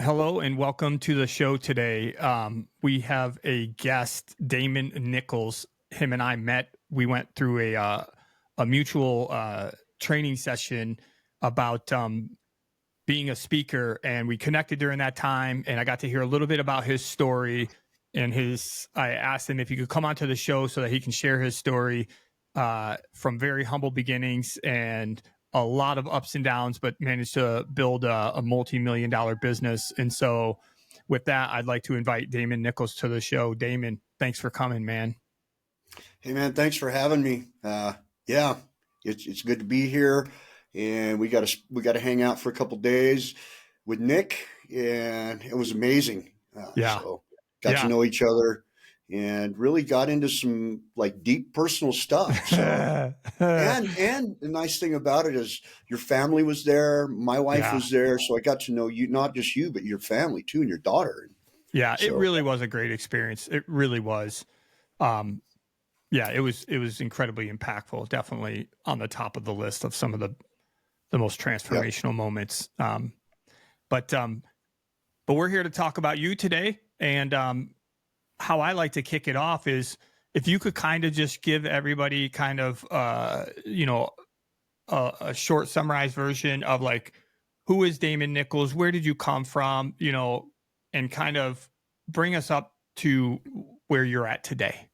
Hello and welcome to the show today. We have a guest, Damon Nichols. Him and I met. We went through a mutual training session about being a speaker, and we connected during that time. And I got to hear a little bit about his story. And I asked him if he could come onto the show so that he can share his story from very humble beginnings and a lot of ups and downs, but managed to build a multi-million-dollar business. And so with that, I'd like to invite Damon Nichols to the show. Damon, thanks for coming, man. Hey man, thanks for having me. Yeah, it's good to be here, and we got to hang out for a couple days with Nick, and it was amazing. Yeah. So got to know each other, and really got into some like deep personal stuff. So and the nice thing about it is your family was there, my wife was there, so I got to know you, not just you, but your family too, and your daughter. Yeah, so, it really was a great experience. It really was. Yeah, it was incredibly impactful. Definitely on the top of the list of some of the most transformational moments. But we're here to talk about you today, and how I like to kick it off is if you could kind of just give everybody kind of a short summarized version of like, who is Damon Nichols? Where did you come from? And kind of bring us up to where you're at today.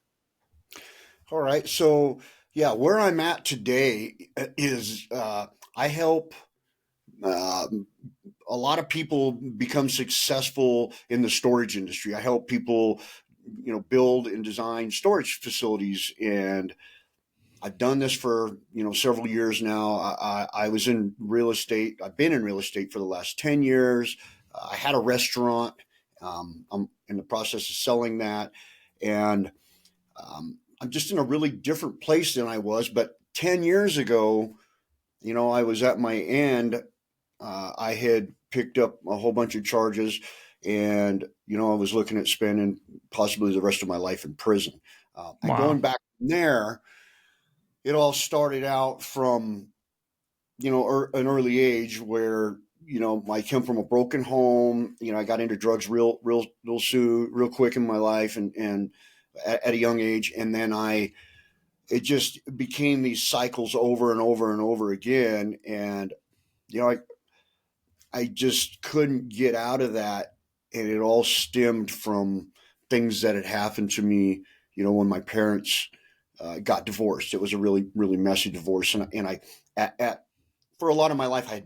All right. So, yeah, where I'm at today is I help a lot of people become successful in the storage industry. I help people, build and design storage facilities. And I've done this for, several years now. I was in real estate. I've been in real estate for the last 10 years. I had a restaurant. I'm in the process of selling that. And I'm just in a really different place than I was. But 10 years ago, I was at my end. I had picked up a whole bunch of charges, and, I was looking at spending possibly the rest of my life in prison. And going back from there, it all started out from, an early age where, I came from a broken home. I got into drugs real quick in my life, and at a young age. And then it just became these cycles over and over and over again. And, I just couldn't get out of that. And it all stemmed from things that had happened to me, when my parents got divorced. It was a really, really messy divorce. And I, for a lot of my life, I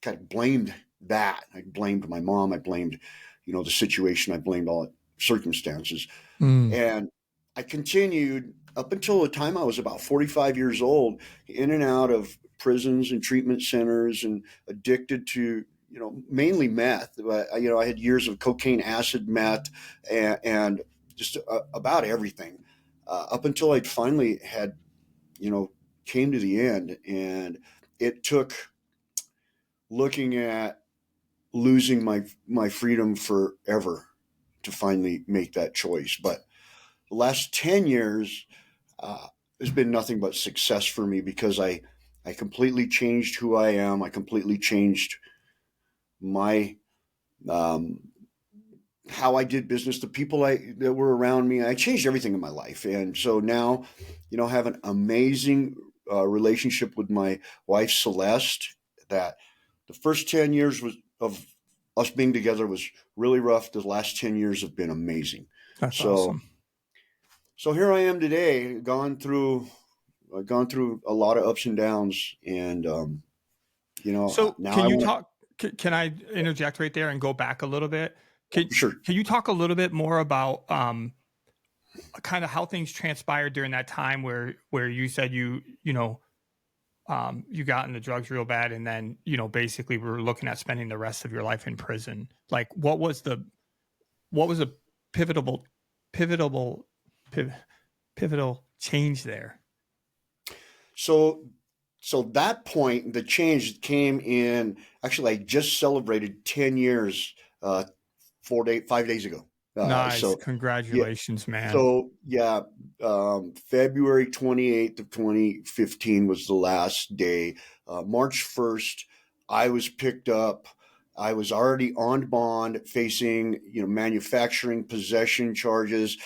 kind of blamed that. I blamed my mom. I blamed, the situation. I blamed all the circumstances. And I continued up until the time I was about 45 years old, in and out of prisons and treatment centers, and addicted to, mainly meth. I had years of cocaine, acid, meth, and just about everything, up until I finally had, came to the end. And it took looking at losing my freedom forever to finally make that choice. But the last 10 years has been nothing but success for me, because I completely changed who I am. I completely changed my how I did business, the people that were around me. I changed everything in my life. And so now, I have an amazing relationship with my wife, Celeste, that the first 10 years of us being together was really rough. The last 10 years have been amazing. That's awesome. So here I am today, gone through a lot of ups and downs, and So now can you talk? Can I interject right there and go back a little bit? Sure. Can you talk a little bit more about kind of how things transpired during that time where you said you got into drugs real bad, and then basically we were looking at spending the rest of your life in prison. Like, what was a pivotal change there? So that point, the change came in. Actually, I just celebrated 10 years 5 days ago. Nice. So Congratulations, man. So February 28th of 2015 was the last day. March 1st, I was picked up I was already on bond facing, manufacturing possession charges,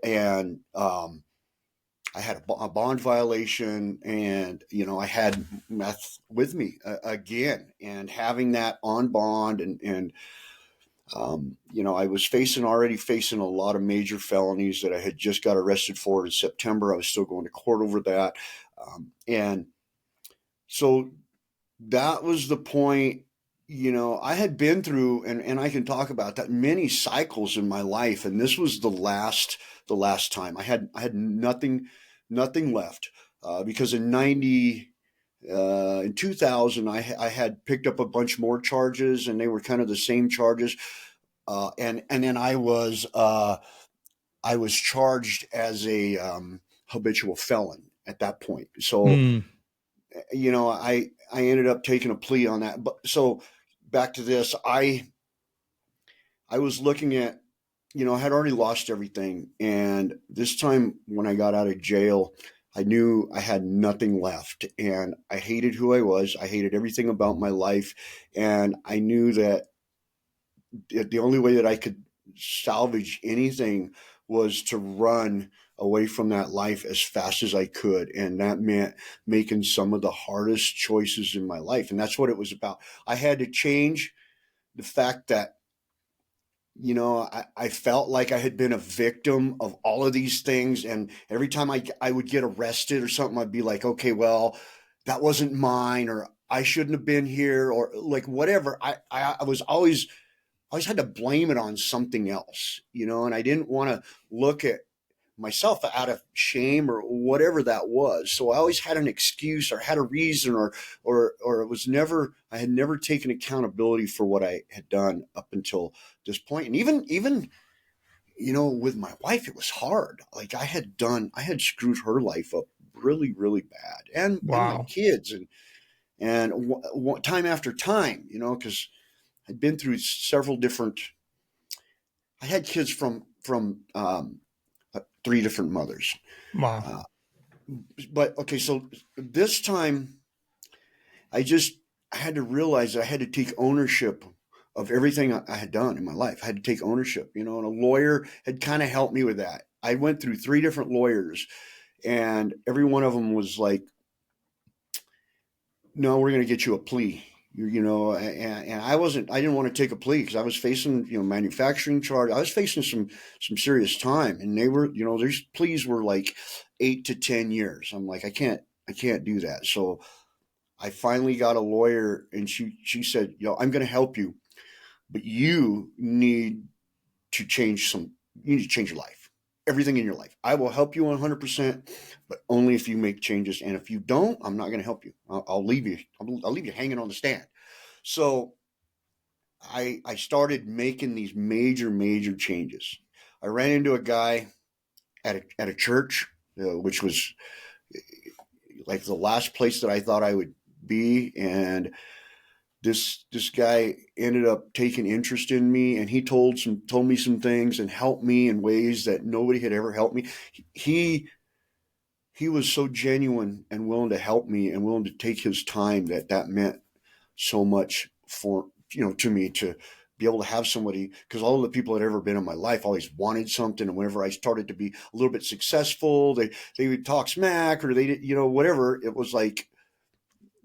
and I had a bond violation, and I had meth with me again, and having that on bond, and I was already facing a lot of major felonies that I had just got arrested for in September. I was still going to court over that, and so that was the point. I had been through, and I can talk about that, many cycles in my life, and this was the last time I had nothing left, because in 2000 I had picked up a bunch more charges, and they were kind of the same charges, and then I was charged as a habitual felon at that point. So Mm. I ended up taking a plea on that. But so back to this, I was looking at, I had already lost everything, and this time when I got out of jail, I knew I had nothing left, and I hated who I was. I hated everything about my life, and I knew that the only way that I could salvage anything was to run away from that life as fast as I could. And that meant making some of the hardest choices in my life. And that's what it was about. I had to change the fact that, I felt like I had been a victim of all of these things. And every time I would get arrested or something, I'd be like, okay, well, that wasn't mine, or I shouldn't have been here, or like whatever. I was always had to blame it on something else, and I didn't want to look at myself out of shame or whatever that was. So I always had an excuse or had a reason, or it was never, I had never taken accountability for what I had done up until this point. And even, with my wife, it was hard. Like I had screwed her life up really, really bad, and my Wow. kids, and time after time, because I'd been through several different. I had kids from three different mothers. Wow. Uh, but okay, so this time I just I had to realize that I had to take ownership of everything I had done in my life. I had to take ownership, and a lawyer had kind of helped me with that. I went through three different lawyers, and every one of them was like, "No, we're going to get you a plea." And I didn't want to take a plea because I was facing, manufacturing charge. I was facing some serious time, and they were, these pleas were like 8 to 10 years. I'm like, I can't do that. So I finally got a lawyer, and she said, I'm going to help you, but you need to change your life, everything in your life. I will help you 100%, but only if you make changes. And if you don't, I'm not going to help you. I'll leave you. I'll leave you hanging on the stand. So I started making these major changes. I ran into a guy at a church, which was like the last place that I thought I would be, and this guy ended up taking interest in me, and he told me some things and helped me in ways that nobody had ever helped me. He he was so genuine and willing to help me and willing to take his time that meant so much for to me, to be able to have somebody, because all of the people that had ever been in my life always wanted something, and whenever I started to be a little bit successful, they would talk smack, or they did, whatever. It was like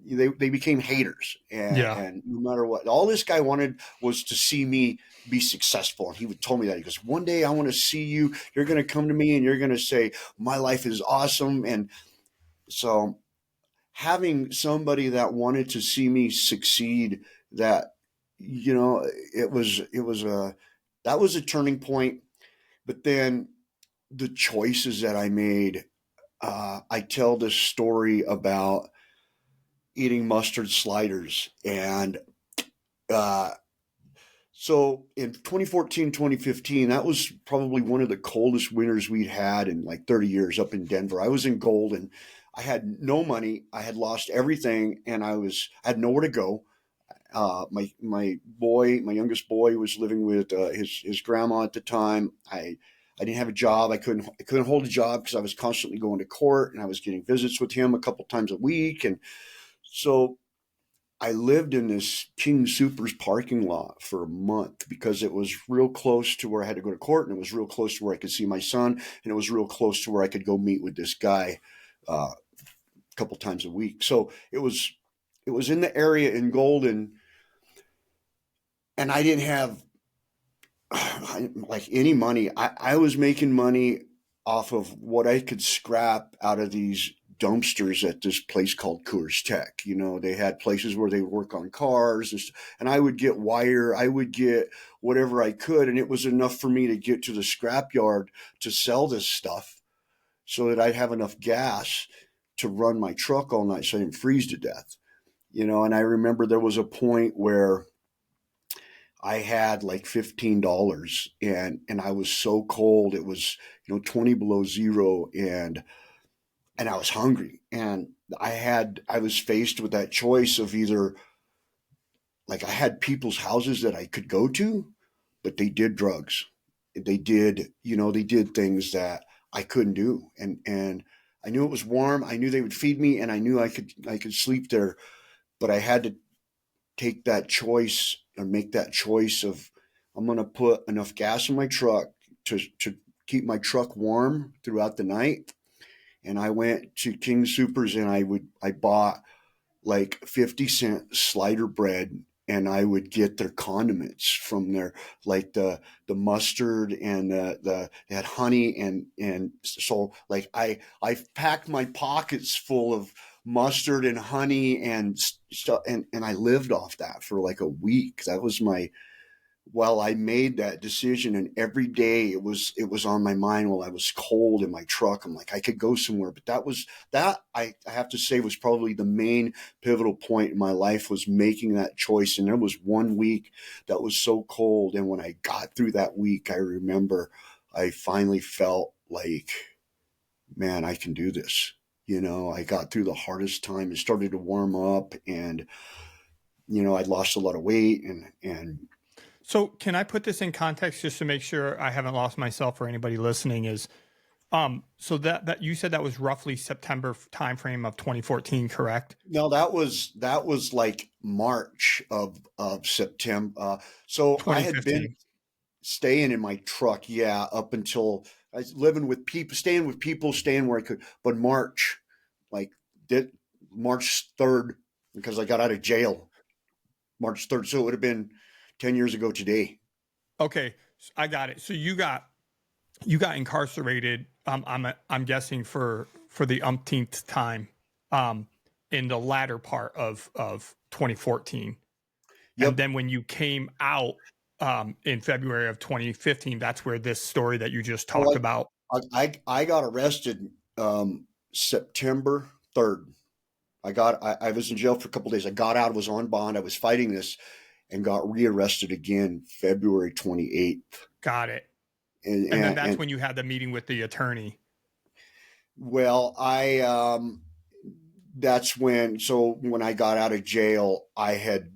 they became haters, Yeah. and no matter what, all this guy wanted was to see me be successful. And he would tell me that, he goes, one day I want to see you're going to come to me and you're going to say my life is awesome. And so having somebody that wanted to see me succeed, that it was that was a turning point. But then the choices that I made, I tell this story about eating mustard sliders. And uh, so in 2014, 2015, that was probably one of the coldest winters we'd had in like 30 years up in Denver. I was in Golden. I had no money. I had lost everything, and I had nowhere to go. My youngest boy was living with his grandma at the time. I didn't have a job. I couldn't hold a job because I was constantly going to court, and I was getting visits with him a couple times a week. And so I lived in this King Soopers parking lot for a month because it was real close to where I had to go to court, and it was real close to where I could see my son, and it was real close to where I could go meet with this guy a couple times a week. So it was in the area in Golden, and I didn't have like any money. I was making money off of what I could scrap out of these dumpsters at this place called Coors Tech. They had places where they work on cars, and I would get wire, I would get whatever I could, and it was enough for me to get to the scrapyard to sell this stuff so that I'd have enough gas to run my truck all night so I didn't freeze to death. And I remember there was a point where I had like $15 and I was so cold. It was, 20 below zero, and I was hungry, and I was faced with that choice of either, like, I had people's houses that I could go to, but they did drugs. They did things that I couldn't do. And I knew it was warm. I knew they would feed me, and I knew I could sleep there, but I had to take that choice or make that choice of, I'm going to put enough gas in my truck to keep my truck warm throughout the night. And I went to King Soopers, and I bought like 50-cent slider bread, and I would get their condiments from there, like the mustard and they had honey, and so like I packed my pockets full of mustard and honey and stuff, and I lived off that for like a week. That was my While I made that decision, and every day it was on my mind while I was cold in my truck. I'm like, I could go somewhere, but that I have to say was probably the main pivotal point in my life, was making that choice. And there was one week that was so cold, and when I got through that week, I remember I finally felt like, man, I can do this. I got through the hardest time. It started to warm up, and I'd lost a lot of weight, and So can I put this in context just to make sure I haven't lost myself or anybody listening? Is so that you said that was roughly September timeframe of 2014, correct? no, that was like March of September. So I had been 2015. staying in my truck, yeah, up until I was living with people, staying where I could. But March, like, did March 3rd, because I got out of jail March 3rd. So it would have been 10 years ago today. Okay, I got it. So you got incarcerated. I'm guessing for the umpteenth time, um, in the latter part of 2014, and Yep. then when you came out, in February of 2015, that's where this story that you just talked Well, about. I got arrested September 3rd. I was in jail for a couple of days. I got out, was on bond. I was fighting this, and got rearrested again February 28th. Got it. And, And then and, that's and when you had the meeting with the attorney. well, that's when I got out of jail, I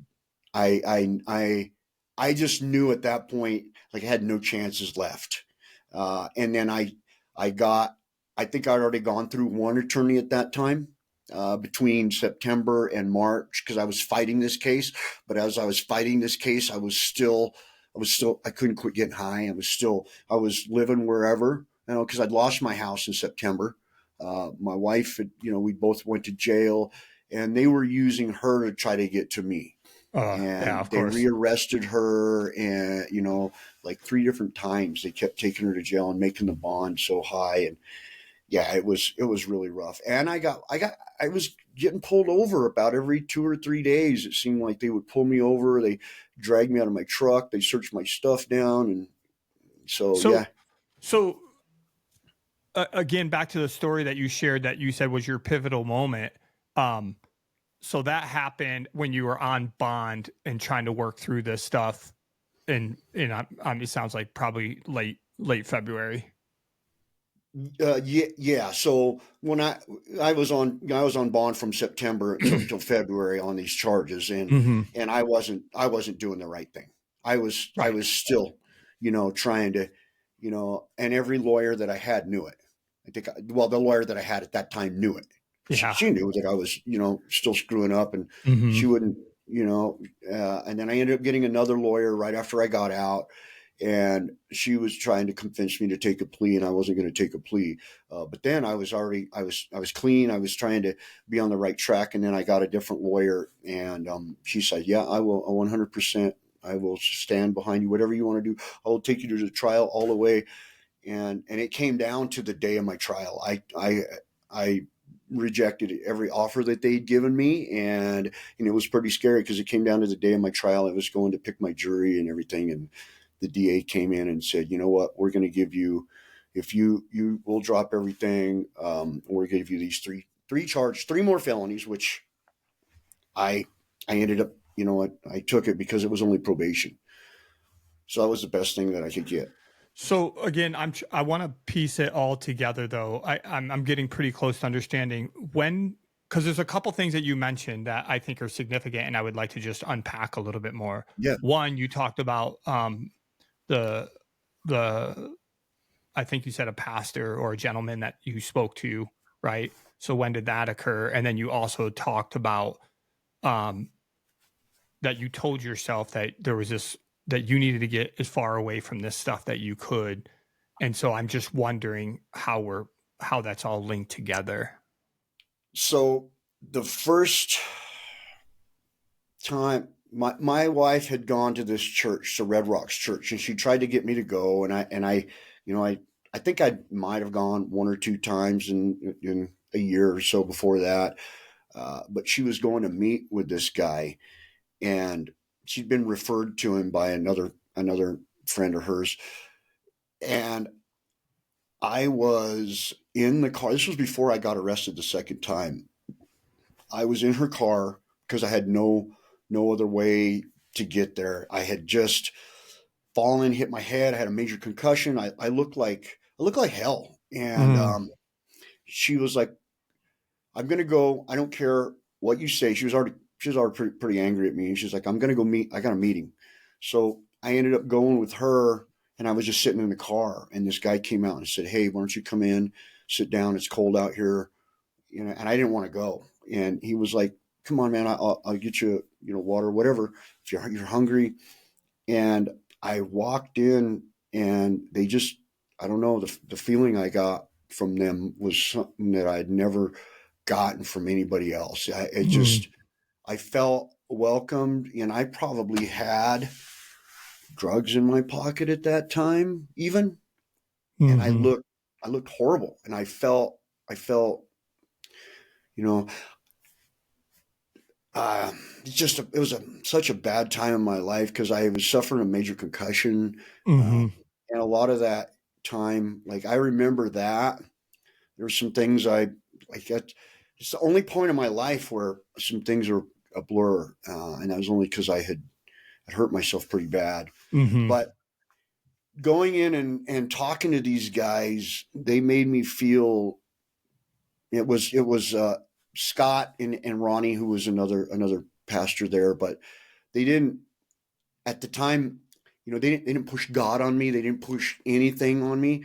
just knew at that point, like, I had no chances left. And then I think I'd already gone through one attorney at that time, between September and March, because I was fighting this case. But as I was fighting this case, I couldn't quit getting high. I was living wherever, because I'd lost my house in September. My wife we both went to jail, and they were using her to try to get to me. Yeah, And of they course. rearrested her, and like 3 different times they kept taking her to jail and making the bond so high. And yeah, it was really rough. And I was getting pulled over about every 2 or 3 days. It seemed like they would pull me over. They dragged me out of my truck. They searched my stuff down, and so So yeah. so again, back to the story that you shared that you said was your pivotal moment. Um, so that happened when you were on bond and trying to work through this stuff, and it sounds like probably late February. Yeah, yeah. So when I was on bond from September till February on these charges, and Hmm. I wasn't doing the right thing. I Right. was still, trying to, and every lawyer that I had knew it. Well, the lawyer that I had at that time knew it. She, Yeah. she knew that I was, still screwing up, and Hmm. she wouldn't. and then I ended up getting another lawyer right after I got out, and she was trying to convince me to take a plea, and I wasn't going to take a plea. But then I was clean. I was trying to be on the right track, and then I got a different lawyer, and she said, "Yeah, I will 100%. I will stand behind you. Whatever you want to do, I will take you to the trial all the way." And it came down to the day of my trial. I rejected every offer that they'd given me, and it was pretty scary because it came down to the day of my trial. I was going to pick my jury and everything, and the DA came in and said, "You know what? We're going to give you, if you will drop everything, we're going to give you these three more felonies," which I ended up, I took it because it was only probation. So that was the best thing that I could get. So again, I want to piece it all together though. I'm getting pretty close to understanding when, because there's a couple things that you mentioned that I think are significant, and I would like to just unpack a little bit more. Yeah. One, you talked about the the I think you said a pastor or a gentleman that you spoke to, right? So when did that occur? And then you also talked about that you told yourself that there was this, that you needed to get as far away from this stuff that you could. And so I'm just wondering how that's all linked together. So the first time my wife had gone to this church, the Red Rocks Church, and she tried to get me to go, and I think I might have gone one or two times in a year or so before that. But she was going to meet with this guy, and she'd been referred to him by another friend of hers. And I was in the car. This was before I got arrested the second time. I was in her car because I had no other way to get there. I had just fallen, hit my head. I had a major concussion. I looked like hell. And she was like, "I'm gonna go. I don't care what you say." She was already pretty angry at me, and she's like, "I'm gonna go meet. I got a meeting." So I ended up going with her, and I was just sitting in the car, and this guy came out and said, "Hey, why don't you come in, sit down? It's cold out here." And I didn't want to go. And he was like, "Come on, man, I'll get you, water, whatever, if you're hungry." And I walked in, and they just, I don't know, the feeling I got from them was something that I'd never gotten from anybody else. I felt welcomed, and I probably had drugs in my pocket at that time, even. And I looked horrible, and I felt, you know, it was such a bad time in my life because I was suffering a major concussion, and a lot of that time, like I remember that there were some things I like. It's the only point in my life where some things are a blur, and that was only because I had hurt myself pretty bad. But going in and talking to these guys, they made me feel. It was Scott and Ronnie, who was another pastor there, but they didn't at the time. They didn't push God on me. They didn't push anything on me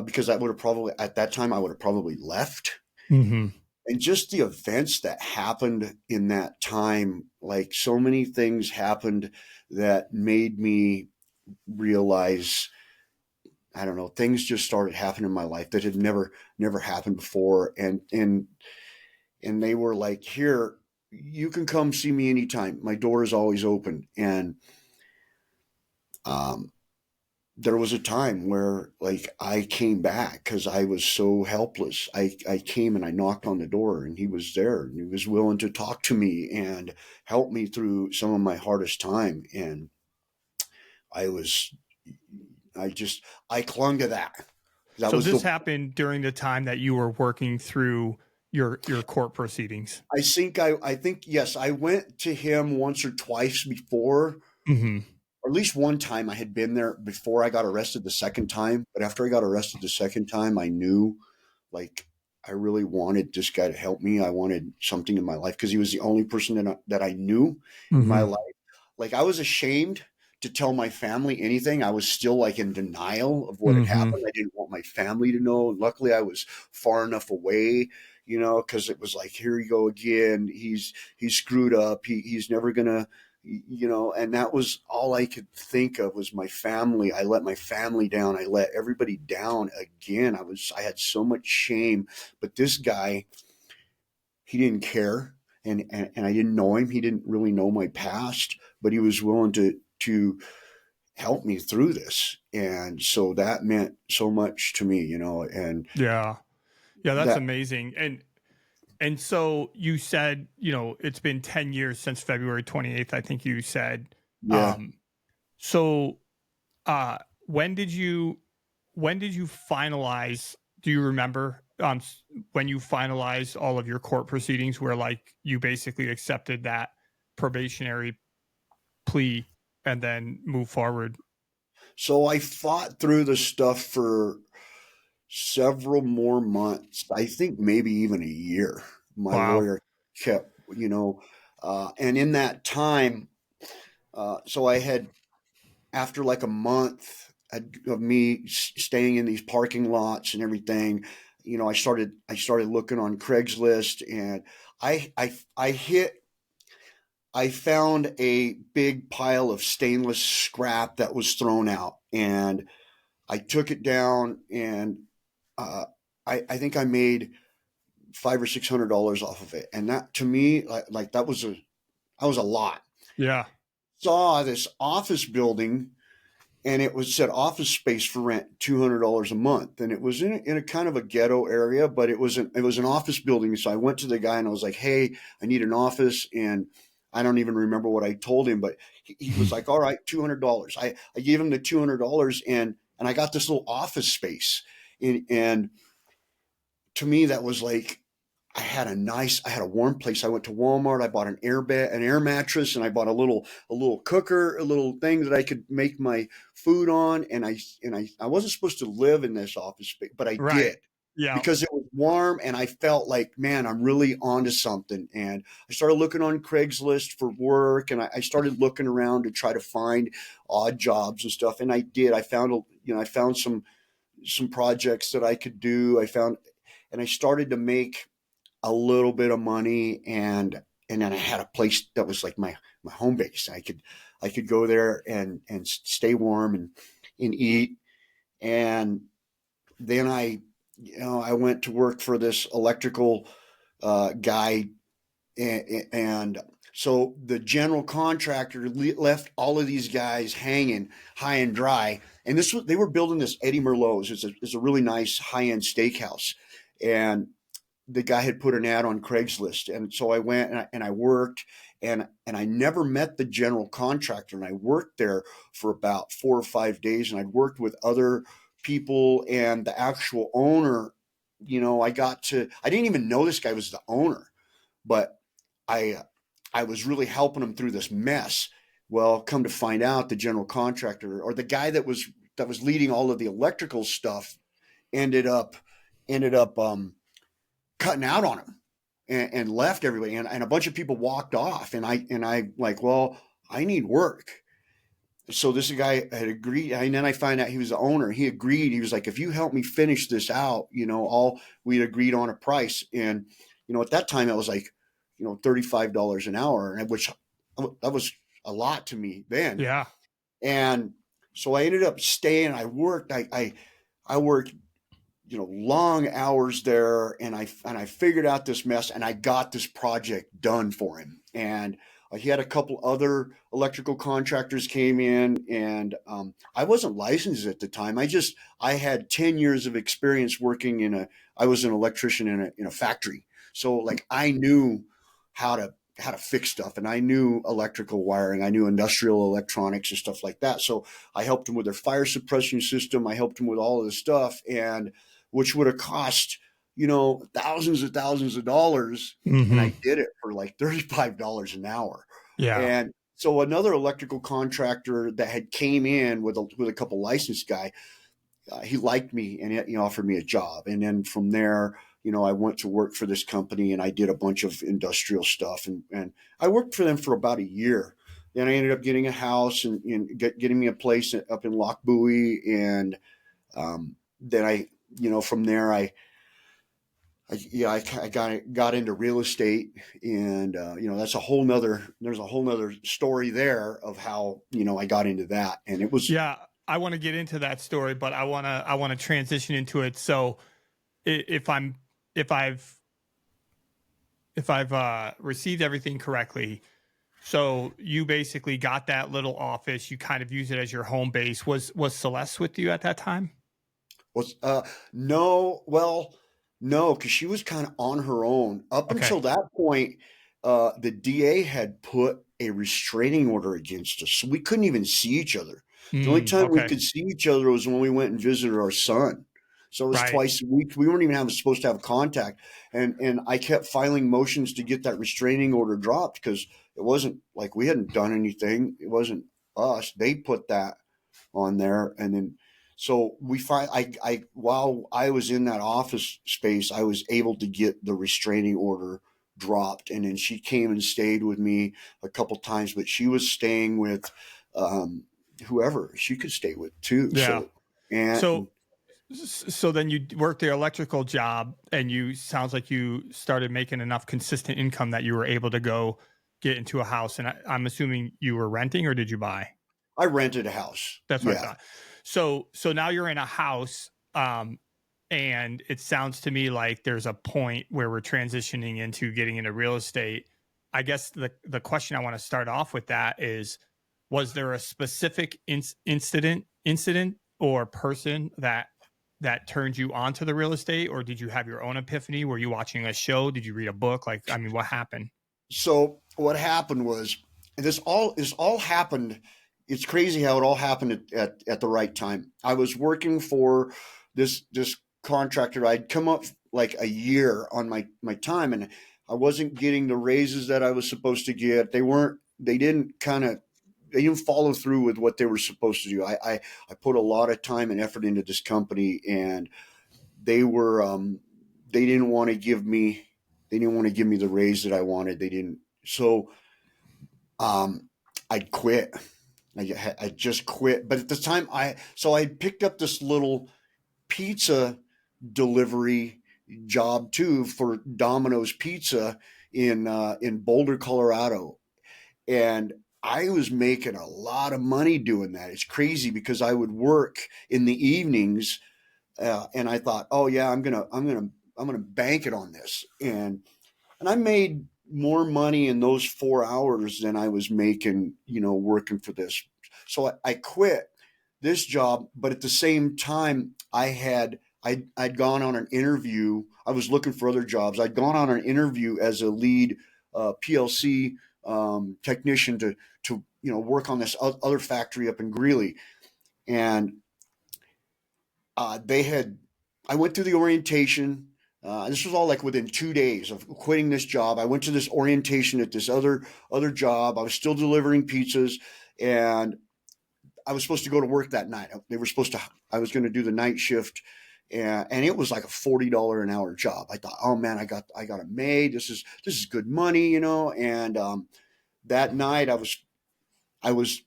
because I would have probably at that time I would have probably left. And just the events that happened in that time, like so many things happened that made me realize, I don't know, things just started happening in my life that had never happened before. And they were like, "Here, you can come see me anytime. My door is always open." And there was a time where like I came back because I was so helpless. I came and I knocked on the door, and he was there, and he was willing to talk to me and help me through some of my hardest time. And I was, I clung to that. So this happened during the time that you were working through your court proceedings. I think yes, I went to him once or twice before. Or at least one time I had been there before I got arrested the second time. But after I got arrested the second time, I knew like I really wanted this guy to help me. I wanted something in my life because he was the only person that I knew in my life. Like I was ashamed to tell my family anything. I was still like in denial of what had happened. I didn't want my family to know. Luckily I was far enough away, because it was like, here you go again. He's screwed up. He's never gonna, and that was all I could think of was my family. I let my family down. I let everybody down again. I had so much shame, but this guy, he didn't care. And I didn't know him. He didn't really know my past, but he was willing to help me through this. And so that meant so much to me, and Yeah. Yeah, that's that, amazing. And so you said, it's been 10 years since February 28th, I think you said. yeah. Um, so uh when did you finalize, do you remember when you finalized all of your court proceedings where like you basically accepted that probationary plea and then move forward? So I fought through the stuff for several more months. I think maybe even a year. My Wow. lawyer kept, and in that time, so I had, after like a month of me staying in these parking lots and everything, I started looking on Craigslist, and I I I hit I found a big pile of stainless scrap that was thrown out, and I took it down, and uh, I think I made $500 or $600 off of it, and that to me, like that was a lot. Yeah. Saw this office building, and it was said office space for rent $200 a month, and it was in a kind of a ghetto area, but it was an office building. So I went to the guy and I was like, hey, I need an office. And I don't even remember what I told him, but he was like, all right, $200. I gave him the $200, and I got this little office space. And to me, that was like, I had a warm place. I went to Walmart. I bought an air bed, an air mattress, and I bought a little cooker, a little thing that I could make my food on. And I wasn't supposed to live in this office space, but I Right. did Yeah. because it was warm, and I felt like, man, I'm really onto something. And I started looking on Craigslist for work, and I started looking around to try to find odd jobs and stuff. And I did. I found some projects that I could do. And I started to make a little bit of money, and then I had a place that was like my home base. I could go there and stay warm and eat. And then I went to work for this electrical guy, and so the general contractor left all of these guys hanging high and dry. And they were building this Eddie Merlot's. It's a really nice high end steakhouse, and the guy had put an ad on Craigslist. And so I went and I worked, and I never met the general contractor. And I worked there for about 4 or 5 days, and I'd worked with other people, and the actual owner, I didn't even know this guy was the owner, but I, I was really helping him through this mess. Well, come to find out, the general contractor, or the guy that was leading all of the electrical stuff, ended up cutting out on him, and left everybody, and a bunch of people walked off, and I like, well, I need work. So this guy had agreed, and then I find out he was the owner. He agreed. He was like, if you help me finish this out, all we agreed on a price. And at that time, it was like, $35 an hour, and which that was a lot to me then. Yeah. And so I ended up staying. I worked long hours there, and I figured out this mess, and I got this project done for him. And he had a couple other electrical contractors came in, and I wasn't licensed at the time. I had 10 years of experience working I was an electrician in a factory. So like I knew how to fix stuff, and I knew electrical wiring, I knew industrial electronics and stuff like that. So I helped them with their fire suppression system. I helped them with all of this stuff, and which would have cost, thousands of dollars. And Hmm. I did it for like $35 an hour. Yeah. And so another electrical contractor that had came in with a couple licensed guy, he liked me, and he offered me a job. And then from there, I went to work for this company, and I did a bunch of industrial stuff, and I worked for them for about a year. Then I ended up getting a house, and getting me a place up in Loch Buoy. And then from there, I got into real estate, and that's there's a whole nother story there of how I got into that, and it was. Yeah, I want to get into that story, but I want to transition into it. So if I'm if I've received everything correctly, so you basically got that little office. You kind of use it as your home base. Was Celeste with you at that time? Was No, well, no, because she was kind of on her own up Okay. until that point. The DA had put a restraining order against us, so we couldn't even see each other. The only time we Okay. could see each other was when we went and visited our son. So it was Right. twice a week. We weren't even supposed to have contact, and I kept filing motions to get that restraining order dropped because it wasn't like we hadn't done anything. It wasn't us. They put that on there, and then so we find I while I was in that office space, I was able to get the restraining order dropped, and then she came and stayed with me a couple times, but she was staying with whoever she could stay with too. Yeah. And So so then you worked the electrical job, and you sounds like you started making enough consistent income that you were able to go get into a house. And I'm assuming you were renting, or did you buy? I rented a house. That's what I Yeah. thought. So now you're in a house, and it sounds to me like there's a point where we're transitioning into getting into real estate. I guess the question I want to start off with that is, was there a specific incident or person that turned you onto the real estate, or did you have your own epiphany? Were you watching a show? Did you read a book? Like, I mean, what happened? So what happened was this all happened. It's crazy how it all happened at the right time. I was working for this contractor. I'd come up like a year on my time, and I wasn't getting the raises that I was supposed to get. They didn't follow through with what they were supposed to do. I put a lot of time and effort into this company, and they were they didn't want to give me the raise that I wanted. They didn't. So um, I quit. I just quit. But at the time, I picked up this little pizza delivery job too for Domino's Pizza in Boulder, Colorado, and I was making a lot of money doing that. It's crazy because I would work in the evenings, and I thought, oh yeah, I'm gonna bank it on this, and I made more money in those 4 hours than I was making, working for this. So I quit this job, but at the same time, I'd gone on an interview. I was looking for other jobs. I'd gone on an interview as a lead PLC technician to work on this other factory up in Greeley, and they had. I went through the orientation. This was all like within 2 days of quitting this job. I went to this orientation at this other job. I was still delivering pizzas, and I was supposed to go to work that night. They were supposed to. I was going to do the night shift, and it was like a $40 an hour job. I thought, oh man, I got it made. This is good money, And that night, I was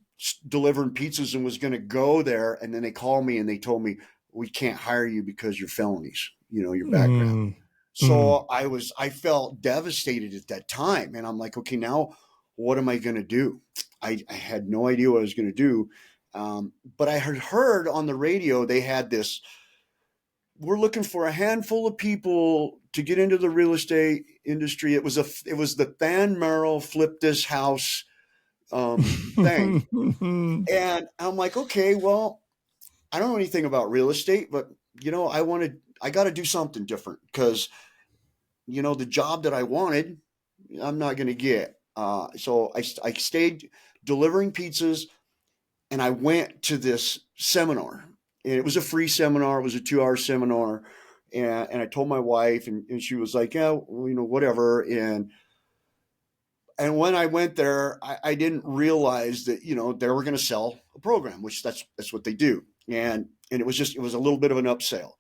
delivering pizzas and was going to go there, and then they called me and they told me we can't hire you because you're felonies, your background. Mm, mm. So I felt devastated at that time, and I'm like, okay, now what am I going to do? I had no idea what I was going to do, but I had heard on the radio they had this. We're looking for a handful of people to get into the real estate industry. It was the Van Merrill flip this house thing. And I'm like, okay, well, I don't know anything about real estate, but I got to do something different because, the job that I wanted, I'm not going to get. So I stayed delivering pizzas, and I went to this seminar, and it was a free seminar. It was a 2-hour seminar. And I told my wife, and she was like, yeah, well, whatever. And when I went there, I didn't realize that they were going to sell a program, which that's what they do, and it was a little bit of an upsell,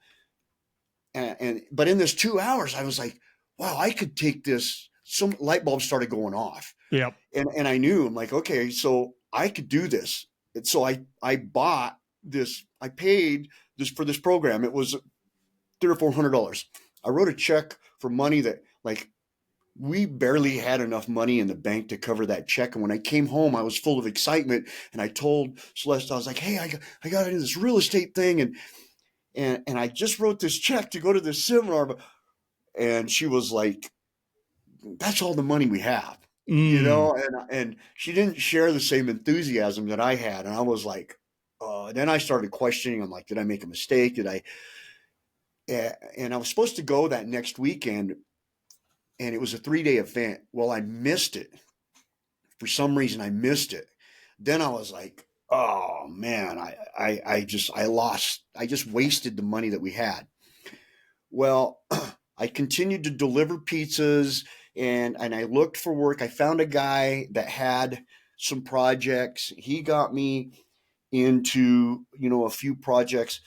and but in this 2 hours, I was like, wow, I could take this. Some light bulbs started going off, Yep. and I knew, I'm like, okay, so I could do this, and so I bought this. I paid this for this program. It was $300 or $400, I wrote a check for money that, like, we barely had enough money in the bank to cover that check. And when I came home, I was full of excitement. And I told Celeste, I was like, hey, I got into this real estate thing. And I just wrote this check to go to this seminar. And she was like, that's all the money we have, Mm. and she didn't share the same enthusiasm that I had. And I was like, then I started questioning. I'm like, did I make a mistake? And I was supposed to go that next weekend, and it was a 3-day event. Well, I missed it. For some reason, I missed it. Then I was like, oh man, I just wasted the money that we had. Well, I continued to deliver pizzas, and I looked for work. I found a guy that had some projects. He got me into, a few projects,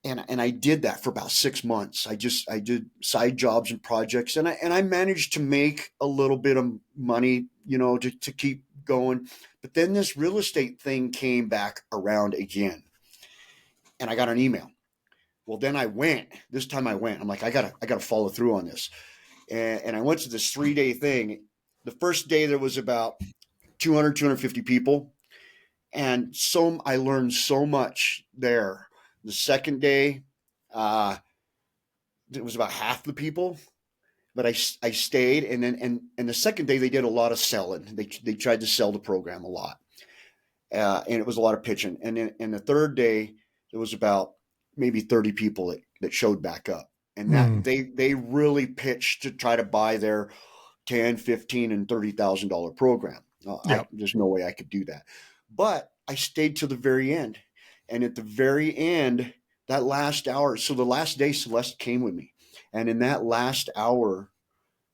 and I did that for about 6 months. I did side jobs and projects, and I managed to make a little bit of money, to keep going. But then this real estate thing came back around again, and I got an email. Well, then I went. This time I went. I'm like, I gotta follow through on this, and I went to this 3-day thing. The first day there was about 200, 250 people, and I learned so much there. The second day, uh, it was about half the people, but I stayed, and then and the second day they did a lot of selling. They tried to sell the program a lot, and it was a lot of pitching. And then and the third day there was about maybe 30 people that showed back up, and that Mm. they really pitched to try to buy their 10, 15, and $30,000 program. Yep. There's no way I could do that, but I stayed to the very end, and at the very end, that last hour. So the last day, Celeste came with me, and in that last hour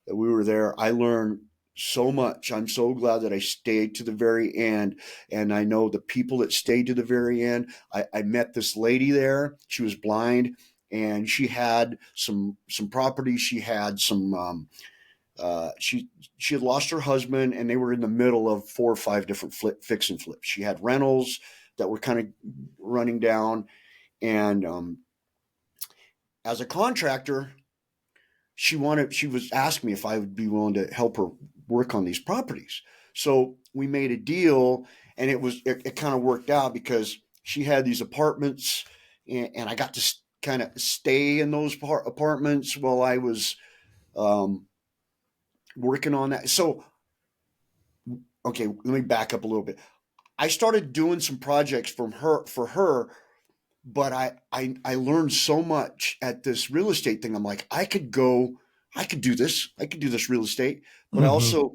that we were there, I learned so much. I'm so glad that I stayed to the very end. And I know the people that stayed to the very end. I met this lady there. She was blind, and she had some property. She had some she had lost her husband, and they were in the middle of 4 or 5 different fix and flips. She had rentals that were kind of running down, and as a contractor, she was asking me if I would be willing to help her work on these properties. So we made a deal, and it kind of worked out because she had these apartments, and I got to kind of stay in those apartments while I was um, working on that. So okay, let me back up a little bit. I started doing some projects for her, but I learned so much at this real estate thing. I'm like, I could do this. I could do this real estate. But Hmm.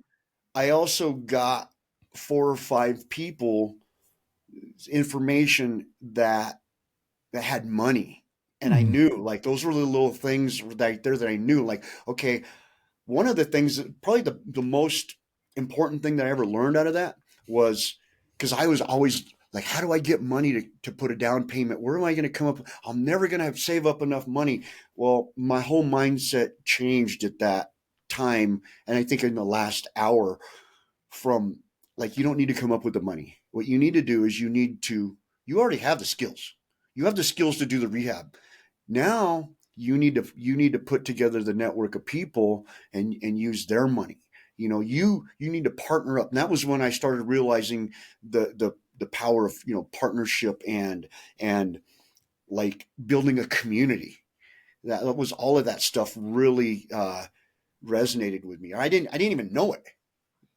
I also got 4 or 5 people information that had money. And I Hmm. knew, like, those were the little things right there that I knew. Like, okay, one of the things that probably the most important thing that I ever learned out of that was, because I was always like, how do I get money to put a down payment? Where am I going to come up? I'm never going to save up enough money. Well, my whole mindset changed at that time. And I think in the last hour, from, like, you don't need to come up with the money. What you need to do is you already have the skills. You have the skills to do the rehab. Now you need to put together the network of people and use their money. You need to partner up. And that was when I started realizing the power of, partnership, and like building a community. That was all of that stuff really resonated with me. I didn't even know it.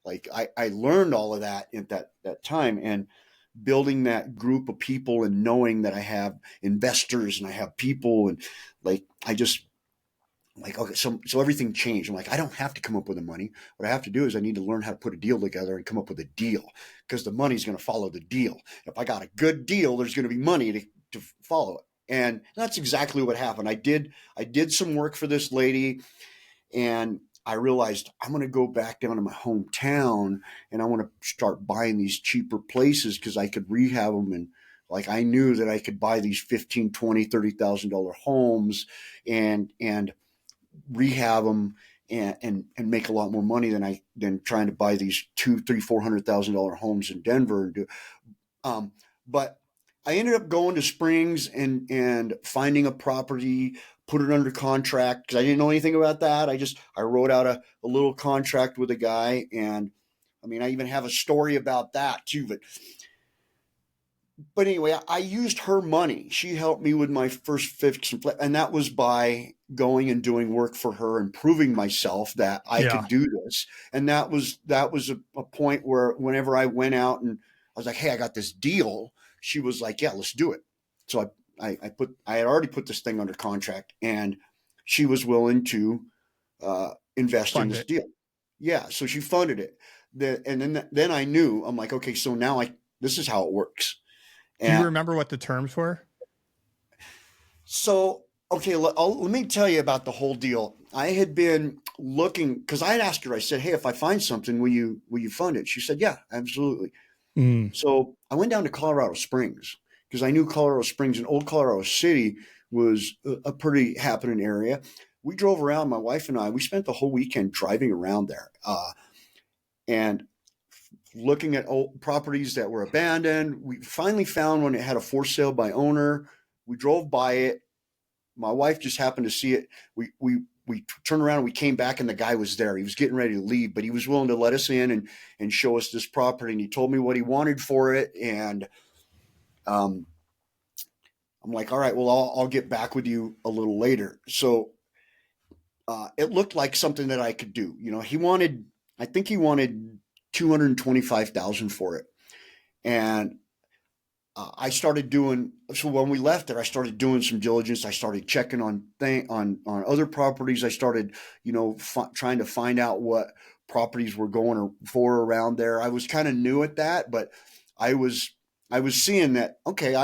Like, I learned all of that at that time, and building that group of people, and knowing that I have investors and I have people, and like, I just, like, okay, so everything changed. I'm like, I don't have to come up with the money. What I have to do is I need to learn how to put a deal together and come up with a deal, because the money's going to follow the deal. If I got a good deal, there's going to be money to follow it. And that's exactly what happened. I did some work for this lady, and I realized I'm going to go back down to my hometown, and I want to start buying these cheaper places because I could rehab them. And like, I knew that I could buy these 15, 20, $30,000 homes, and rehab them, and make a lot more money than trying to buy these 2, 3, $400,000 homes in Denver. But I ended up going to Springs and finding a property, put it under contract because I didn't know anything about that. I wrote out a little contract with a guy, and I mean, I even have a story about that too. But anyway, I used her money. She helped me with my first fix, and that was by going and doing work for her and proving myself that I Yeah. could do this. And that was a point where whenever I went out and I was like, "Hey, I got this deal," she was like, "Yeah, let's do it." So I had already put this thing under contract, and she was willing to invest in Fund this it. deal. Yeah, so she funded it. And then I knew, I'm like, okay, so now this is how it works. Do you And remember what the terms were? so, okay, let me tell you about the whole deal. I had been looking because I had asked her. I said, "Hey, if I find something, will you fund it?" She said, "Yeah, absolutely." Mm. So I went down to Colorado Springs because I knew Colorado Springs and Old Colorado City was a pretty happening area. We drove around, my wife and I. We spent the whole weekend driving around there and looking at old properties that were abandoned. We finally found one that had a for sale by owner. We drove by it. My wife just happened to see it. We turned around and we came back and the guy was there. He was getting ready to leave, but he was willing to let us in and show us this property. And he told me what he wanted for it. And um, I'm like, all right, well, I'll get back with you a little later. So it looked like something that I could do. I think he wanted 225,000 for it. And I started doing so when we left there. I started doing some diligence. I started checking on other properties. I started, trying to find out what properties were going for around there. I was kind of new at that, but I was I was seeing that okay.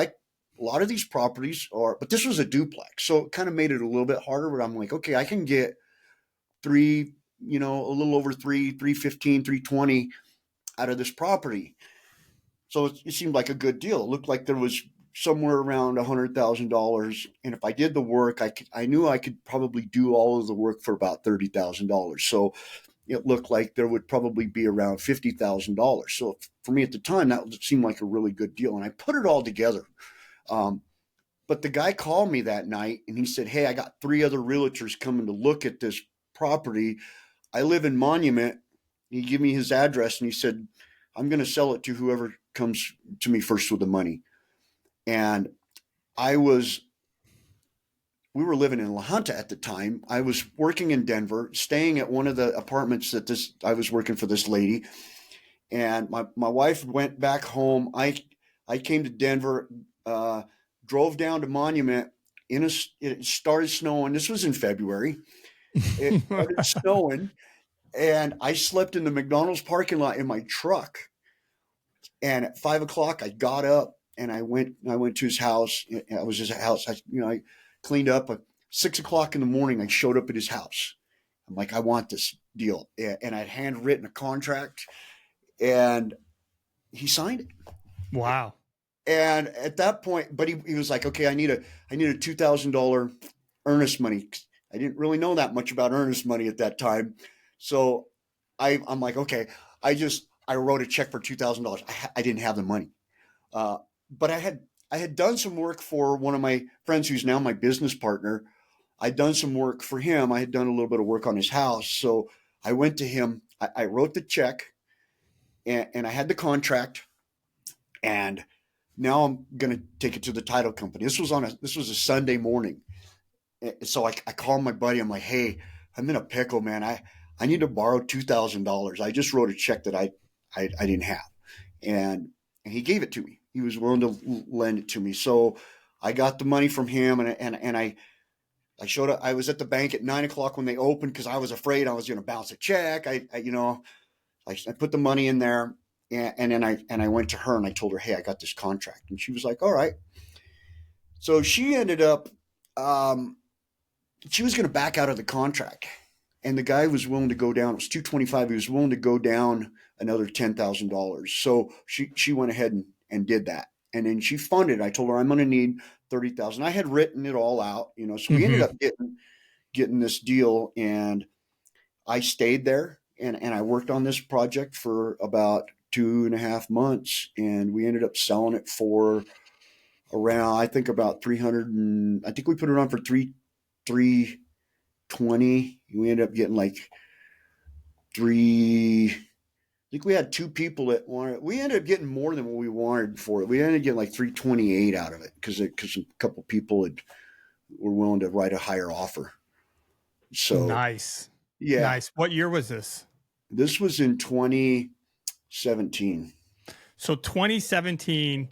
A lot of these properties are, but this was a duplex, so it kind of made it a little bit harder. But I'm like, okay, I can get three, a little over 315, 320 out of this property. So it seemed like a good deal. It looked like there was somewhere around $100,000, and if I did the work, I knew I could probably do all of the work for about $30,000. So it looked like there would probably be around $50,000. So for me at the time, that seemed like a really good deal, and I put it all together. Um, but the guy called me that night, and he said, "Hey, I got three other realtors coming to look at this property. I live in Monument." He gave me his address, and he said, "I'm going to sell it to whoever comes to me first with the money." And I was, we were living in La Junta at the time. I was working in Denver, staying at one of the apartments I was working for this lady. And my wife went back home. I came to Denver, uh, drove down to Monument. It started snowing. This was in February. It started snowing, and I slept in the McDonald's parking lot in my truck. And at 5 o'clock, I got up and I went to his house. I was his house. I cleaned up. At 6 o'clock in the morning, I showed up at his house. I'm like, I want this deal, and I'd handwritten a contract, and he signed it. Wow. And at that point, but he was like, okay, I need a $2,000 earnest money. I didn't really know that much about earnest money at that time, so I'm like, okay. I wrote a check for $2,000. I didn't have the money, uh, but I had done some work for one of my friends who's now my business partner. I'd done some work for him. I had done a little bit of work on his house, so I went to him. I wrote the check, and I had the contract, and now I'm going to take it to the title company. This was a Sunday morning. So I called my buddy. I'm like, "Hey, I'm in a pickle, man. I need to borrow $2,000. I just wrote a check that I didn't have." And he gave it to me. He was willing to lend it to me. So I got the money from him, and I showed up. I was at the bank at 9 o'clock when they opened because I was afraid I was going to bounce a check. I put the money in there, and then I went to her and I told her, "Hey, I got this contract," and she was like, "All right." So she ended up, um, she was going to back out of the contract, and the guy was willing to go down. It was 225. He was willing to go down another $10,000. So she went ahead and did that, and then she funded. I told her I'm going to need 30,000. I had written it all out, so we ended Hmm. up getting this deal, and I stayed there and I worked on this project for about 2.5 months, and we ended up selling it for around, I think about 300, and I think we put it on for 320. We ended up getting like three. I think we had two people that wanted. We ended up getting more than what we wanted for it. We ended up getting like 328 out of it because a couple people were willing to write a higher offer. So Nice. yeah, Nice. What year was this? this was in 2017. So 2017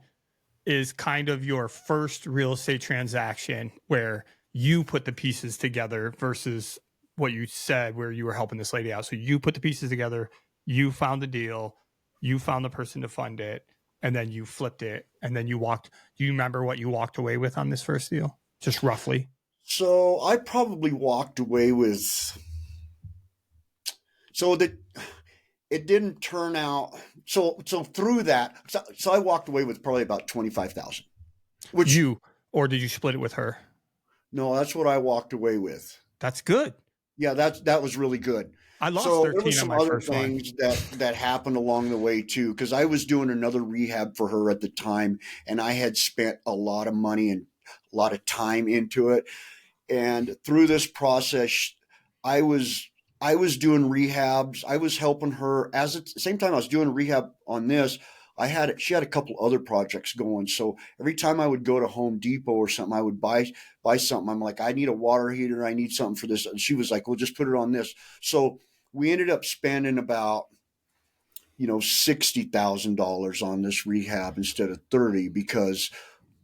is kind of your first real estate transaction where you put the pieces together versus what you said where you were helping this lady out. So you put the pieces together, you found the deal, you found the person to fund it, and then you flipped it. And then you walked. Do you remember what you walked away with on this first deal? Just roughly. So I probably walked away with so that it didn't turn out so through that so I walked away with probably about 25,000, which You, or did you split it with her? no, that's what I walked away with. That's good. Yeah, that was really good. I lost So there 13 was on some my other first one. things that happened along the way too, because I was doing another rehab for her at the time, and I had spent a lot of money and a lot of time into it. And through this process, I was I was doing rehabs. I was helping her as at the same time I was doing rehab on this. She had a couple other projects going. So every time I would go to Home Depot or something, I would buy something. I'm like, I need a water heater. I need something for this. And she was like, well, just put it on this. So we ended up spending about $60,000 on this rehab instead of 30 because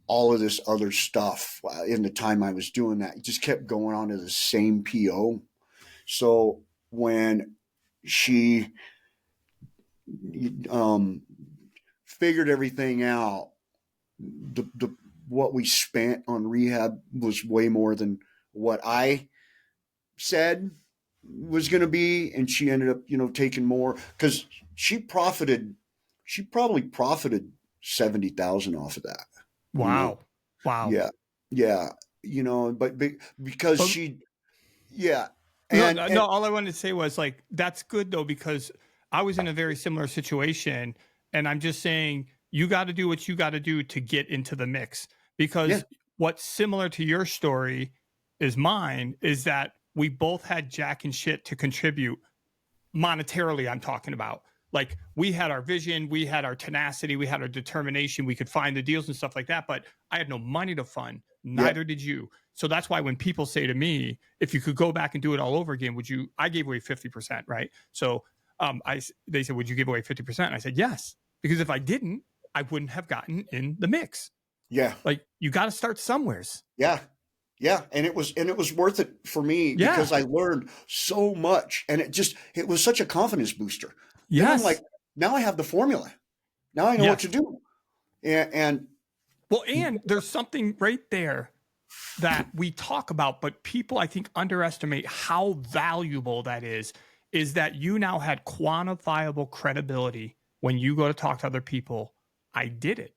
all of this other stuff in the time I was doing that it just kept going on to the same PO. So when she um, figured everything out, the what we spent on rehab was way more than what I said was going to be, and she ended up taking more because she profited. She probably profited 70,000 off of that. You know, Wow. Wow. yeah, yeah. But because But she, yeah, no, and no, all I wanted to say was like, that's good though, because I was in a very similar situation. And I'm just saying, you got to do what you got to do to get into the mix. yeah, Because what's similar to your story is mine is that we both had jack and shit to contribute monetarily. I'm talking about like we had our vision, we had our tenacity, we had our determination, we could find the deals and stuff like that, but I had no money to fund. yep, Neither did you. So that's why when people say to me, if you could go back and do it all over again, would you? I gave away 50%, right? So they said, would you give away 50%? I said yes, because if I didn't, I wouldn't have gotten in the mix. yeah, Like you got to start somewheres. yeah. Yeah, and it was worth it for me Yeah. because I learned so much, and it was such a confidence booster. Then I'm like, Yes. now I have the formula. Now I know what to Yes. do. And Well, and there's something right there that we talk about, but people I think underestimate how valuable that is that you now had quantifiable credibility when you go to talk to other people. I did it.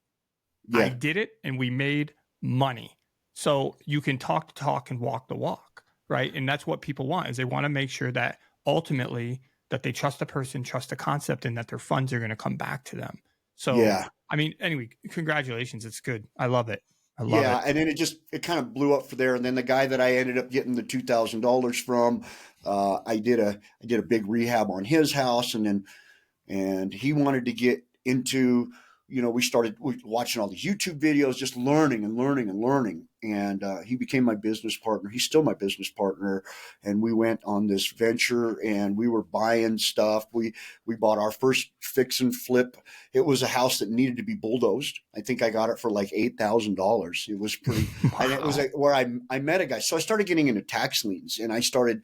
I yeah, did it and we made money. So you can talk the talk and walk the walk, right? And that's what people want is they want to make sure that ultimately that they trust the person, trust the concept, and that their funds are going to come back to them. So, yeah, I mean, anyway, congratulations. It's good. I love it. I love yeah. it. And then it kind of blew up for there. And then the guy that I ended up getting the $2,000 from, I did a big rehab on his house, and he wanted to get into we started watching all these YouTube videos, just learning and learning and learning. And he became my business partner. He's still my business partner. And we went on this venture and we were buying stuff. We bought our first fix and flip. It was a house that needed to be bulldozed. I think I got it for like $8,000. It was pretty, and it was Wow. where I met a guy. So I started getting into tax liens, and I started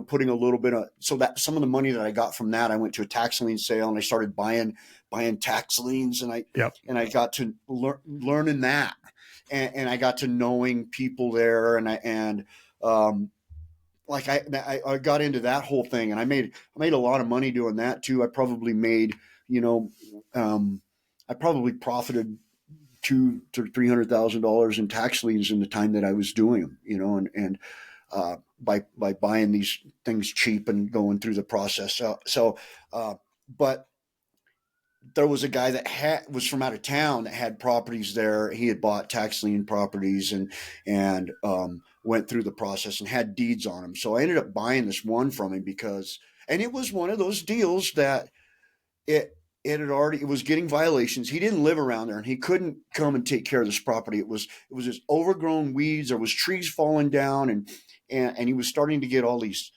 putting a little bit of, so that some of the money that I got from that, I went to a tax lien sale and I started buying tax liens, and Yep. I got to learning that, and I got to knowing people there, um, like I got into that whole thing, and I made a lot of money doing that too. I probably made, you know, I probably profited $200,000 to $300,000 in tax liens in the time that I was doing them, and by buying these things cheap and going through the process. But there was a guy that was from out of town that had properties there. He had bought tax lien properties and went through the process and had deeds on them. So I ended up buying this one from him and it was one of those deals that it it was getting violations. He didn't live around there and he couldn't come and take care of this property. It was just overgrown weeds. There was trees falling down and he was starting to get all these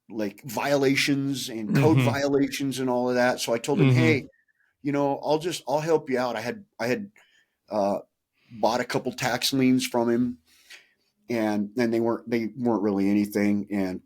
like violations and code Mm-hmm. violations and all of that. So I told him, Mm-hmm. hey, I'll help you out. I had uh, bought a couple tax liens from him, and they weren't really anything. And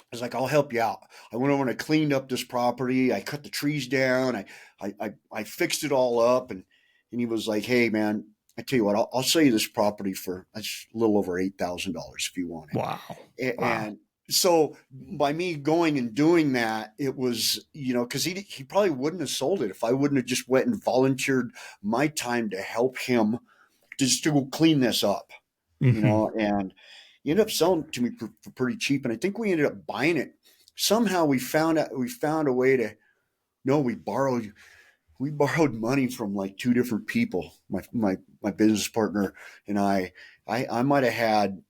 I was like, I'll help you out. I went over and I cleaned up this property. I cut the trees down. I fixed it all up, and he was like, hey man, I tell you what, I'll sell you this property for a little over $8,000 if you want it. Wow. Wow. And so by me going and doing that, it was, because he probably wouldn't have sold it if I wouldn't have just went and volunteered my time to help him just to go clean this up, Mm-hmm. and he ended up selling it to me for pretty cheap. And I think we ended up buying it. Somehow we found a way to, no, we borrowed money from like two different people. My business partner and I might have had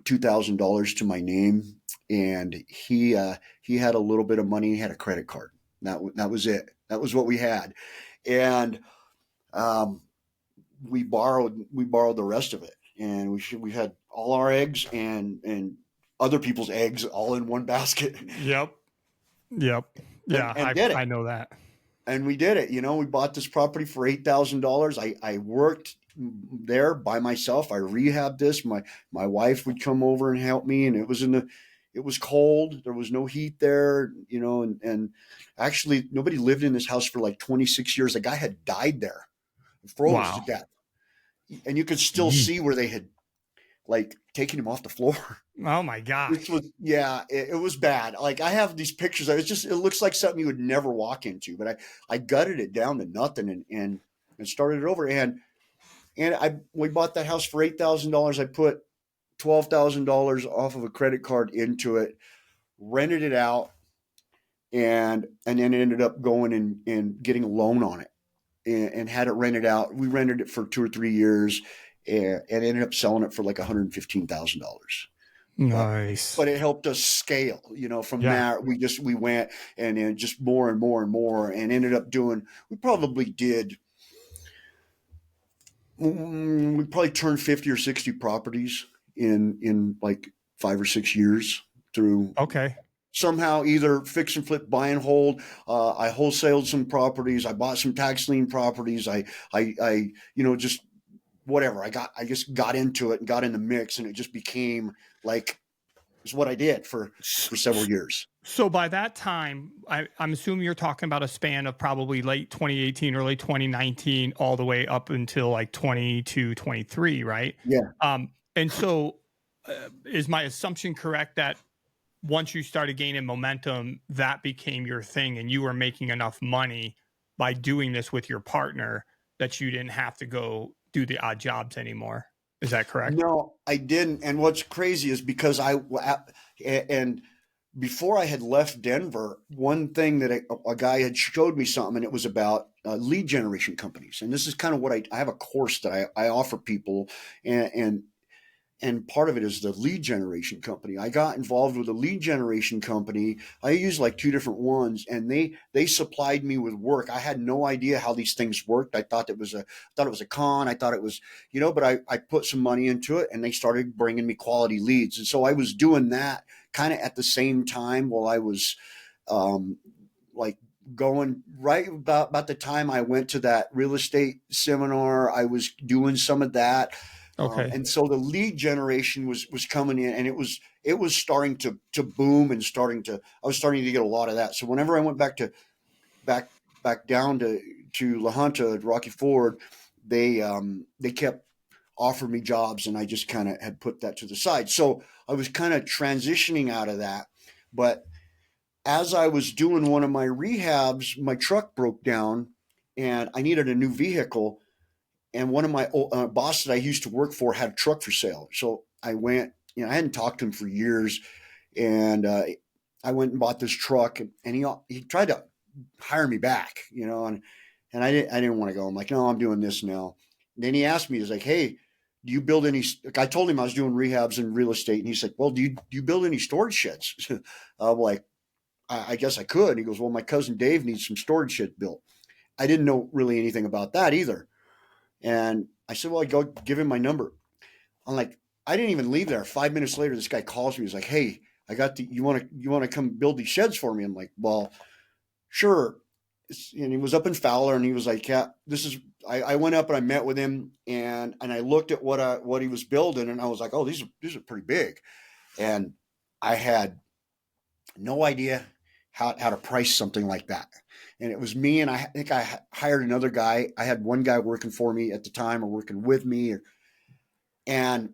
$2,000 to my name, and he had a little bit of money. He had a credit card. That was it. That was what we had, and um, we borrowed the rest of it, and we had all our eggs and other people's eggs all in one basket, Yep. Yep. and Yeah, and did I it. know that. And we did it. We bought this property for $8,000. I worked there by myself. I rehabbed this. My wife would come over and help me, and it was cold. There was no heat there, and actually nobody lived in this house for like 26 years. The guy had died there, froze to Wow. death, and you could still Yeet. see where they had like taken him off the floor. Oh my Which gosh. was, yeah, it was bad. Like I have these pictures. It looks like something you would never walk into. But I gutted it down to nothing and started it over. And we bought that house for $8,000. I put $12,000 off of a credit card into it, rented it out, and then ended up going and getting a loan on it and had it rented out. We rented it for 2 or 3 years and ended up selling it for like $115,000. but Nice. but it helped us scale. From Yeah. there we went and then just more and more and more, and ended up doing. We probably turned 50 or 60 properties in like 5 or 6 years through Okay. somehow either fix and flip, buy and hold. I wholesaled some properties. I bought some tax lien properties. I just whatever. I just got into it and got in the mix, and it just became like it's what I did for several years. So by that time, I'm assuming you're talking about a span of probably late 2018, early 2019, all the way up until like 22, 23, right? Yeah. And so is my assumption correct that once you started gaining momentum, that became your thing and you were making enough money by doing this with your partner that you didn't have to go do the odd jobs anymore? Is that correct? No, I didn't. And what's crazy is because and before I had left Denver, one thing that a guy had showed me something, and it was about lead generation companies. And this is kind of what I have a course that I offer people, and and part of it is the lead generation company. I got involved with a lead generation company. I used like two different ones, and they supplied me with work. I had no idea how these things worked. I thought it was a con. I thought it was, but I put some money into it, and they started bringing me quality leads. And so I was doing that kind of at the same time while I was like going right about the time I went to that real estate seminar. I was doing some of that, Okay. and so the lead generation was coming in, and it was starting to boom and I was starting to get a lot of that. So whenever I went back back down to La Junta at Rocky Ford, they kept offering me jobs, and I just kind of had put that to the side. So I was kind of transitioning out of that, but as I was doing one of my rehabs, my truck broke down, and I needed a new vehicle, and one of my bosses that I used to work for had a truck for sale. So I went, I hadn't talked to him for years, and I went and bought this truck, and he tried to hire me back, and I didn't want to go. I'm like, no, I'm doing this now. And then he asked me, he's like, hey, do you build any, like, I told him I was doing rehabs and real estate. And he's like, well, do you build any storage sheds? I'm like, I guess I could. And he goes, well, my cousin Dave needs some storage sheds built. I didn't know really anything about that either. And I said, well, I go give him my number. I'm like, I didn't even leave there. 5 minutes later, this guy calls me. He's like, hey, I got you want to come build these sheds for me? I'm like, well, sure. And he was up in Fowler, and he was like, yeah, this is, I went up and I met with him, and I looked at what he was building, and I was like, oh, these are pretty big. And I had no idea how to price something like that. And it was me, and I think I hired another guy. I had one guy working for me at the time, or working with me, and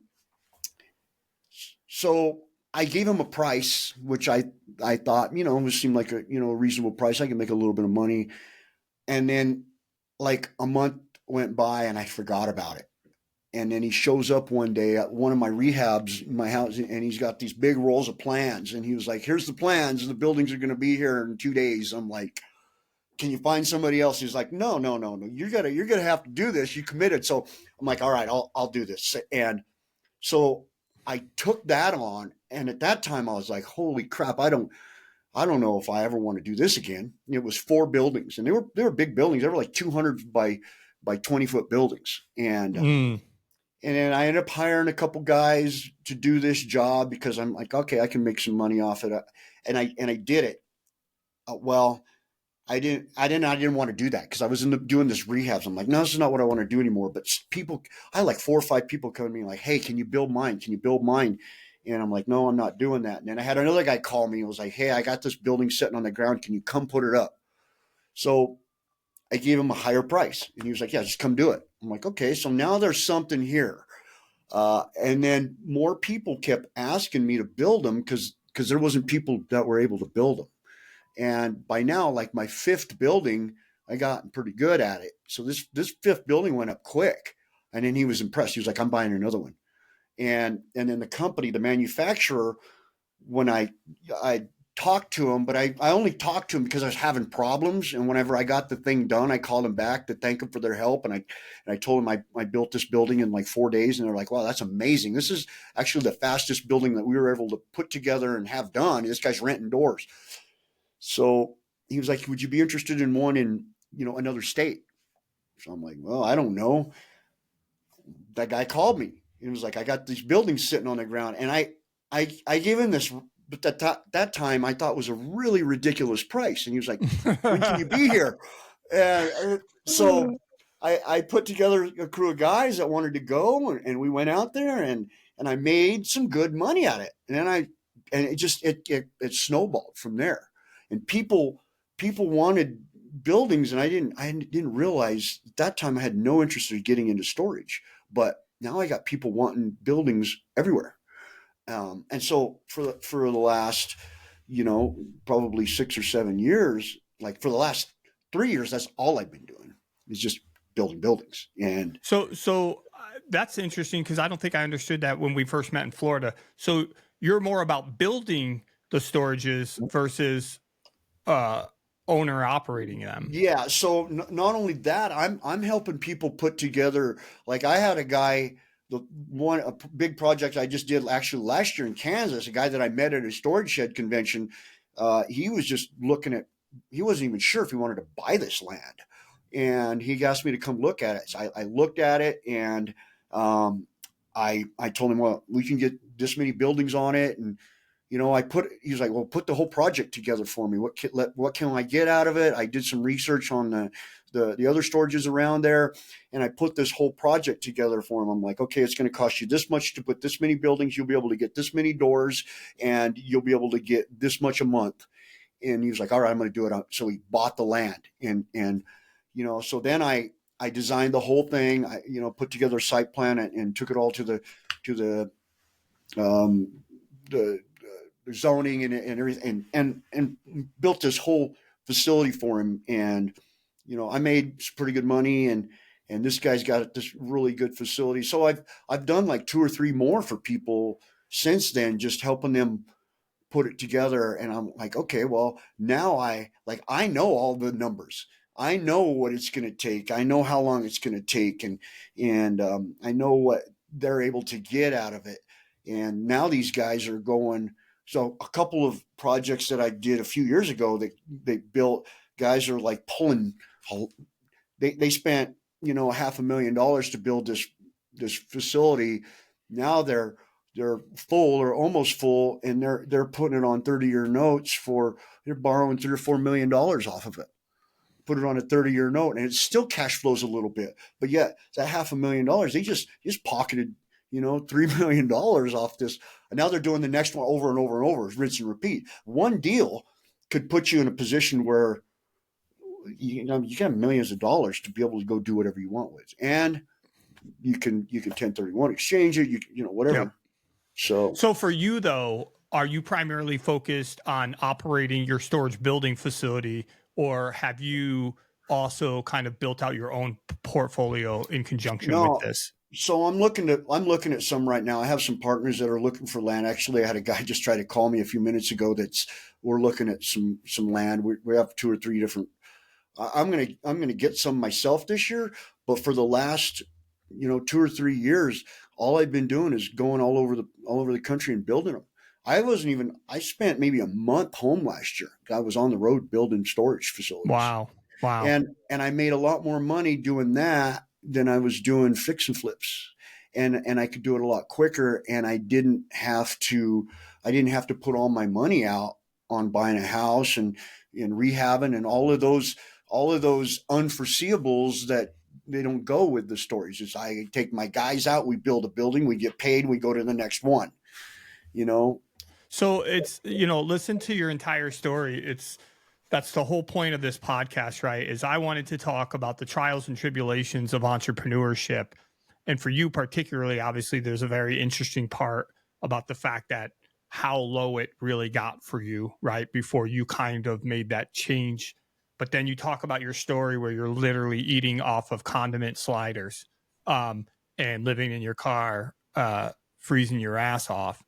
so I gave him a price, which I thought, it seemed like a reasonable price. I could make a little bit of money. And then like a month went by and I forgot about it. And then he shows up one day at one of my rehabs in my house, and he's got these big rolls of plans. And he was like, here's the plans. The buildings are going to be here in 2 days. I'm like, can you find somebody else? He's like, no. You're going to have to do this. You committed. So I'm like, all right, I'll do this. And so I took that on. And at that time I was like, holy crap, I don't know if I ever want to do this again. It was 4 buildings, and they were big buildings. They were like 200 by 20-foot buildings. And then I ended up hiring a couple guys to do this job because I'm like, okay, I can make some money off it. And I did it. Well, I didn't want to do that because I was doing this rehabs. I'm like, no, this is not what I want to do anymore. But I had like 4 or 5 people coming to me like, hey, can you build mine? Can you build mine? And I'm like, no, I'm not doing that. And then I had another guy call me and was like, hey, I got this building sitting on the ground. Can you come put it up? So I gave him a higher price, and he was like, yeah, just come do it. I'm like, okay, so now there's something here. And then more people kept asking me to build them because there wasn't people that were able to build them. And by now, like my 5th building, I got pretty good at it. So this 5th building went up quick. And then he was impressed. He was like, I'm buying another one. And then the company, the manufacturer, when I talked to him, but I only talked to him because I was having problems. And whenever I got the thing done, I called him back to thank him for their help. And I told him I built this building in like 4 days. And they're like, wow, that's amazing. This is actually the fastest building that we were able to put together and have done. This guy's renting doors. So he was like, would you be interested in one in, another state? So I'm like, well, I don't know. That guy called me. He was like, I got these buildings sitting on the ground. And I gave him this, but that time I thought was a really ridiculous price. And he was like, when can you be here? And so I put together a crew of guys that wanted to go, and we went out there, and I made some good money at it. And then it snowballed from there. And people wanted buildings, and I didn't realize at that time I had no interest in getting into storage. But now I got people wanting buildings everywhere. And so for the last, probably 6 or 7 years, like for the last 3 years, that's all I've been doing is just building buildings. And so that's interesting because I don't think I understood that when we first met in Florida. So you're more about building the storages versus owner operating them. Yeah. So not only that, I'm helping people put together. Like I had a guy, a big project I just did actually last year in Kansas. A guy that I met at a storage shed convention. He was just he wasn't even sure if he wanted to buy this land, and he asked me to come look at it. So I looked at it, and I told him, well, we can get this many buildings on it, and he was like, well, put the whole project together for me. What can I get out of it? I did some research on the other storages around there, and I put this whole project together for him. I'm like, okay, it's going to cost you this much to put this many buildings. You'll be able to get this many doors, and you'll be able to get this much a month. And he was like, all right, I'm going to do it. So he bought the land, and so then I designed the whole thing. I put together a site plan and took it all to the zoning and everything, and built this whole facility for him. And I made pretty good money, and this guy's got this really good facility. So I've done like 2 or 3 more for people since then, just helping them put it together, and I'm like, okay, well, now I know all the numbers. I know what it's going to take. I know how long it's going to take, and I know what they're able to get out of it. And now these guys are going. So a couple of projects that I did a few years ago that they built, guys are like pulling. They spent $500,000 to build this facility. Now they're full or almost full, and they're putting it on 30-year notes they're borrowing $3 or $4 million off of it. Put it on a 30-year note, and it still cash flows a little bit. But yet that $500,000, they just pocketed $3 million off this. And now they're doing the next one over and over and over, rinse and repeat. One deal could put you in a position where you got millions of dollars to be able to go do whatever you want with, and you can 1031 exchange it, whatever. Yep. So for you though, are you primarily focused on operating your storage building facility, or have you also kind of built out your own portfolio in conjunction with this? So I'm looking at some right now. I have some partners that are looking for land. Actually, I had a guy just try to call me a few minutes ago we're looking at some land. We have 2 or 3 different. I'm gonna get some myself this year, but for the last 2 or 3 years, all I've been doing is going all over the country and building them. I spent maybe a month home last year. I was on the road building storage facilities. Wow. And I made a lot more money doing that than I was doing fix and flips. And I could do it a lot quicker, and I didn't have to put all my money out on buying a house and rehabbing and all of those unforeseeables that they don't go with the stories. Is I take my guys out, we build a building, we get paid, we go to the next one. So it's, listen to your entire story. That's the whole point of this podcast, right? Is I wanted to talk about the trials and tribulations of entrepreneurship. And for you particularly, obviously, there's a very interesting part about the fact that how low it really got for you, right? Before you kind of made that change. But then you talk about your story where you're literally eating off of condiment sliders, and living in your car, freezing your ass off.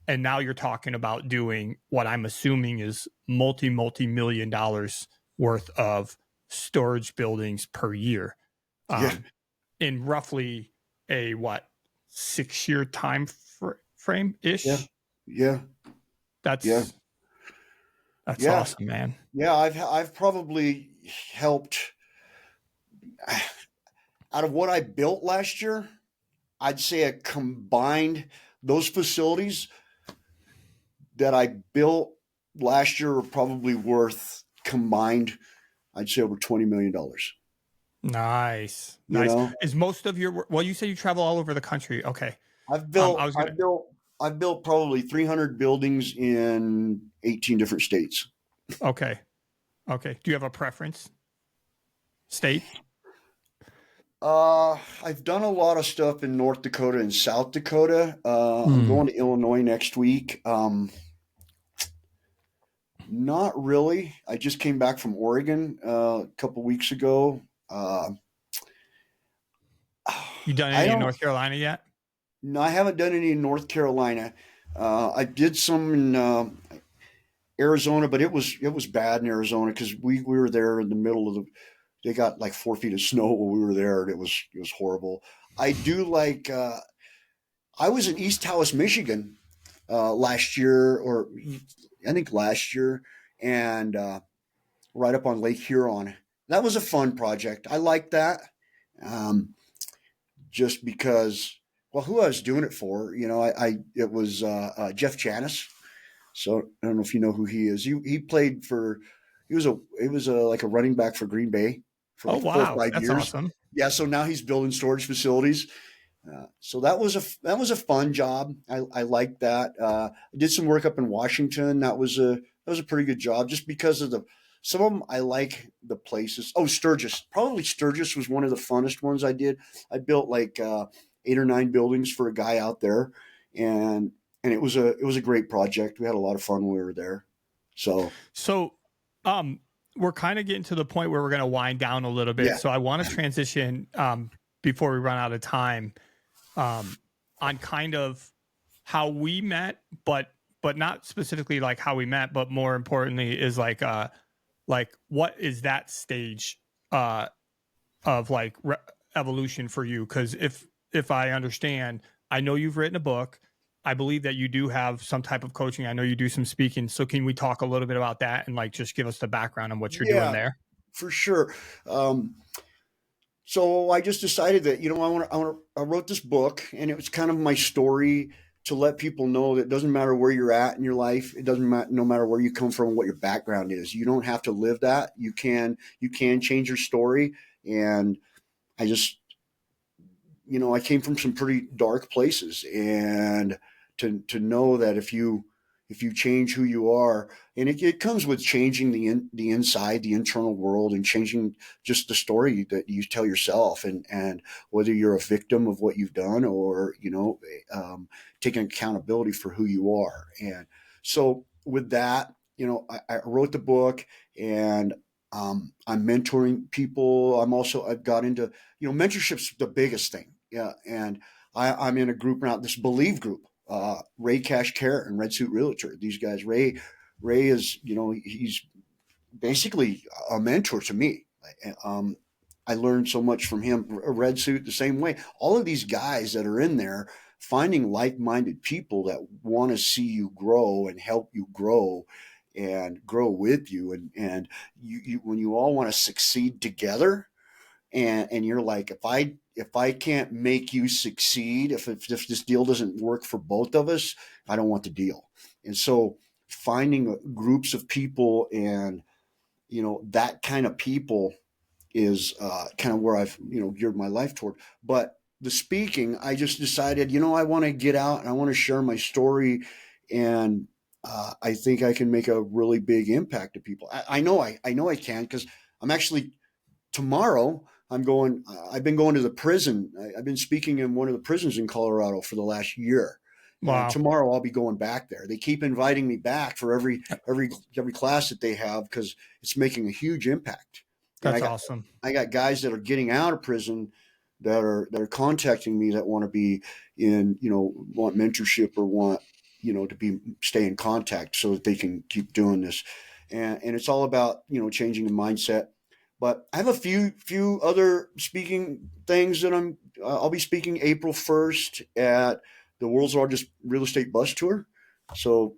And now you're talking about doing what I'm assuming is multi-million dollars worth of storage buildings per year, in roughly a 6-year time frame ish. Yeah. That's awesome, man. Yeah. I've probably helped out of what I built last year. I'd say a combined those facilities that I built last year are probably worth combined, I'd say over $20 million. Nice. Is most of your, you say you travel all over the country. Okay. I've built probably 300 buildings in 18 different states. Okay. Do you have a preference? State? I've done a lot of stuff in North Dakota and South Dakota. I'm going to Illinois next week. Not really. I just came back from Oregon a couple weeks ago. You done any in North Carolina yet? No, I haven't done any in North Carolina. I did some in Arizona, but it was bad in Arizona because we were there in the middle of they got like 4 feet of snow when we were there, and it was horrible. I do like I was in East Taos, Michigan last year, or I think last year, and right up on Lake Huron. That was a fun project. I liked that, just because, who I was doing it for, it was Jeff Janis. So I don't know if you know who he is. He played for, he was like a running back for Green Bay for 4 or 5 years. Awesome. Yeah. So now he's building storage facilities. So that was a fun job. I liked that. I did some work up in Washington. That was a pretty good job, just because of some of them. I like the places. Oh, Sturgis. Probably Sturgis was one of the funnest ones I did. I built like 8 or 9 buildings for a guy out there, and it was a great project. We had a lot of fun when we were there. So we're kind of getting to the point where we're going to wind down a little bit. Yeah. So I want to transition before we run out of time on kind of how we met, but but not specifically like how we met, but more importantly is like what is that stage of like evolution for you? Because if I understand, I know you've written a book. I believe that you do have some type of coaching. I know you do some speaking. So can we talk a little bit about that and like just give us the background on what you're doing Yeah, there? for sure. So I just decided that, I wrote this book, and it was kind of my story to let people know that it doesn't matter where you're at in your life. It doesn't matter, no matter where you come from, what your background is. You don't have to live that. You can change your story. And I just, I came from some pretty dark places, and to know that if you change who you are, and it comes with changing the inside, the internal world, and changing just the story that you tell yourself, and whether you're a victim of what you've done, or taking accountability for who you are. And so with that, I wrote the book, and I'm mentoring people. I've got into, mentorship's the biggest thing. Yeah. And I'm in a group now, this Believe group, Ray Cash Care and Red Suit Realtor. These guys, Ray is, he's basically a mentor to me. Um, I learned so much from him. Red Suit, the same way. All of these guys that are in there, finding like-minded people that want to see you grow and help you grow and grow with you. And you when you all want to succeed together, and you're like, if I can't make you succeed, if this deal doesn't work for both of us, I don't want the deal. And so finding groups of people, and that kind of people is kind of where I've geared my life toward. But the speaking, I just decided, I want to get out and I want to share my story, and I think I can make a really big impact to people. I know I can, because I'm actually, tomorrow I'm going. I've been going to the prison. I've been speaking in one of the prisons in Colorado for the last year, and Wow. tomorrow I'll be going back there. They keep inviting me back for every class that they have, because it's making a huge impact. And That's awesome. I got guys that are getting out of prison that are contacting me, that want to be in, want mentorship, or want, to stay in contact so that they can keep doing this. And it's all about, changing the mindset. But I have a few other speaking things that I'll be speaking April 1st at the world's largest real estate bus tour. So,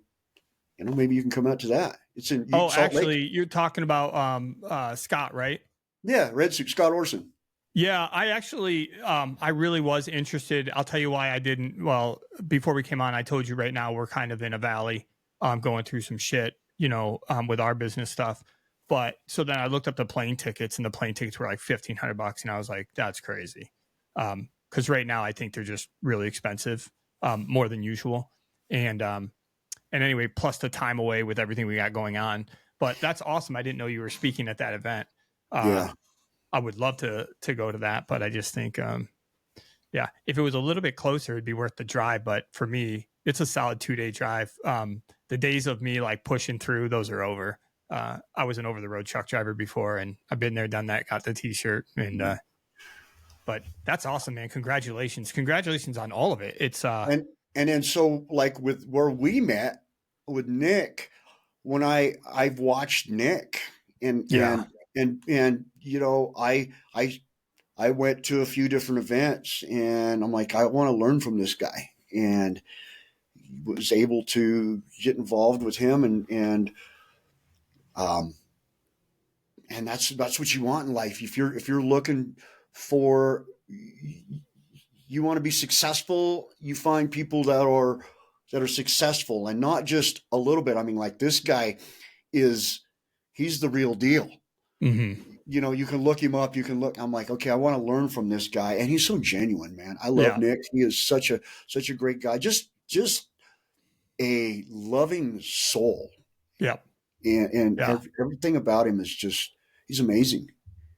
maybe you can come out to that. It's in Oh, Salt Lake. actually, you're talking about Scott, right? Yeah, Red Suit, Scott Orson. Yeah, I actually, I really was interested. I'll tell you why I didn't. Well, before we came on, I told you right now we're kind of in a valley, going through some shit, with our business stuff. But so then I looked up the plane tickets, and the plane tickets were like $1,500, and I was like, that's crazy. Because right now I think they're just really expensive, more than usual, and anyway, plus the time away with everything we got going on. But that's awesome. I didn't know you were speaking at that event. Yeah. I would love to go to that, but I just think, yeah, if it was a little bit closer, it'd be worth the drive. But for me, it's a solid 2-day drive. The days of me like pushing through, those are over. I was an over the road truck driver before, and I've been there, done that, got the t-shirt, and but that's awesome, man. Congratulations on all of it. It's And then, so, like, with where we met with Nick, when I've watched Nick, and yeah, I went to a few different events, and I'm like, I want to learn from this guy, and was able to get involved with him, um and that's what you want in life. If you're looking for, you want to be successful, you find people that are successful, and not just a little bit. I mean, like, this guy is he's the real deal. mm-hmm. You can look him up. I'm like, okay, I want to learn from this guy, and he's so genuine, man. I love Yeah, Nick. He is such a great guy. Just a loving soul, yeah, and yeah. everything about him is just, he's amazing.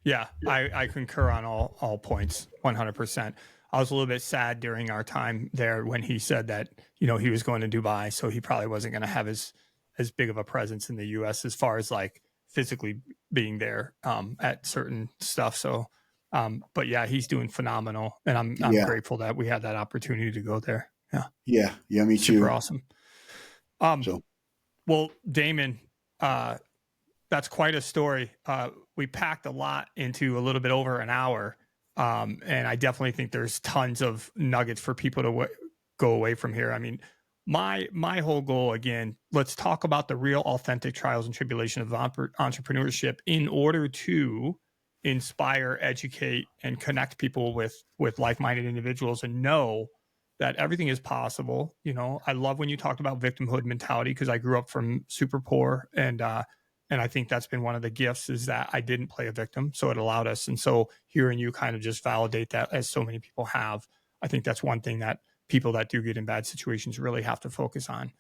Yeah, I concur on all points, 100%. I was a little bit sad during our time there when he said that he was going to Dubai, so he probably wasn't going to have as big of a presence in the U.S. as far as like physically being there at certain stuff. So, but yeah, he's doing phenomenal, and I'm Yeah, grateful that we had that opportunity to go there. Yeah, yeah, me super too. awesome. Um, So well, Damon, that's quite a story. We packed a lot into a little bit over an hour. And I definitely think there's tons of nuggets for people to go away from here. I mean, my whole goal, again, let's talk about the real authentic trials and tribulations of entrepreneurship in order to inspire, educate, and connect people with like-minded individuals and know that everything is possible. You know, I love when you talked about victimhood mentality because I grew up from super poor, and I think that's been one of the gifts is that I didn't play a victim. So it allowed us. And so hearing you kind of just validate that as so many people have, I think that's one thing that people that do get in bad situations really have to focus on.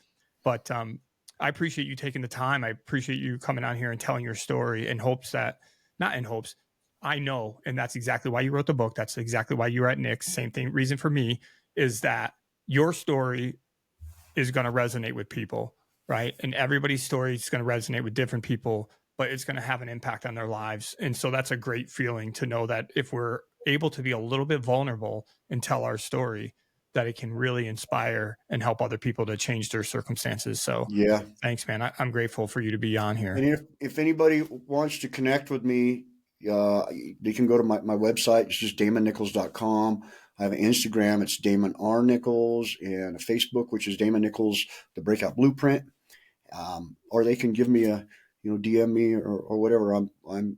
But I appreciate you taking the time. I appreciate you coming on here and telling your story in hopes that, not in hopes, I know, and that's exactly why you wrote the book. That's exactly why you were at Nick's. Same thing. Reason for me is that your story is going to resonate with people, right? And everybody's story is going to resonate with different people, but it's going to have an impact on their lives. And so that's a great feeling to know that if we're able to be a little bit vulnerable and tell our story, that it can really inspire and help other people to change their circumstances. So yeah. thanks, man. I'm grateful for you to be on And here. if anybody wants to connect with me, they can go to my website. It's just damonnichols.com. I have an Instagram. It's Damon R. Nichols, and a Facebook, which is Damon Nichols, the Breakout Blueprint. Or they can give me a, DM me or whatever. I'm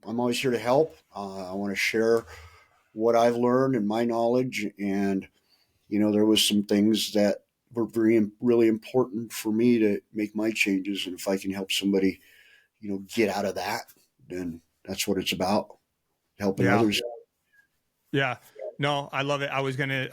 always here to help. I want to share what I've learned and my knowledge. And, there was some things that were really important for me to make my changes. And if I can help somebody, get out of that, then that's what it's about, helping Yeah. others. Yeah. No, I love it. I was gonna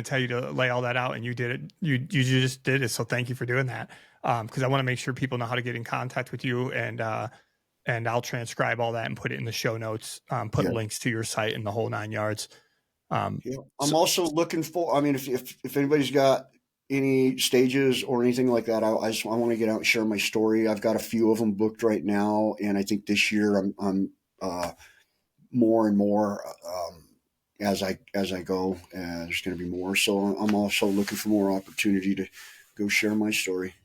tell you to lay all that out, and you did it. You just did it. So thank you for doing that. Because I want to make sure people know how to get in contact with you, and I'll transcribe all that and put it in the show notes. Put Yeah. links to your site and the whole 9 yards. Yeah. I'm So also looking for, I mean, if anybody's got any stages or anything like that, I want to get out and share my story. I've got a few of them booked right now. And I think this year I'm more and more, as I go, there's going to be more. So I'm also looking for more opportunity to go share my story.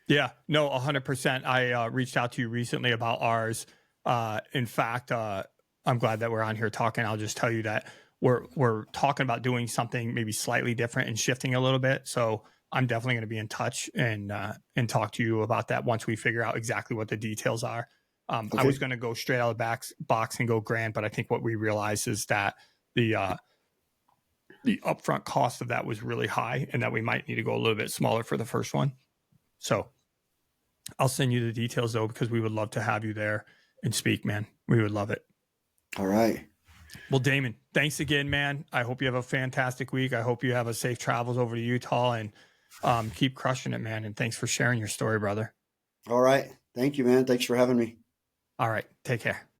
yeah, no, 100%. I reached out to you recently about ours. In fact, I'm glad that we're on here talking. I'll just tell you that we're talking about doing something maybe slightly different and shifting a little bit. So I'm definitely going to be in touch and talk to you about that once we figure out exactly what the details are. I Okay. was going to go straight out of the box and go grand, but I think what we realized is that the the upfront cost of that was really high, and that we might need to go a little bit smaller for the first one. So I'll send you the details though, because we would love to have you there and speak, man. We would love it. All right. Well, Damon, thanks again, man. I hope you have a fantastic week. I hope you have a safe travels over to Utah, and keep crushing it, man. And thanks for sharing your story, brother. All right. Thank you, man. Thanks for having me. All right. Take care.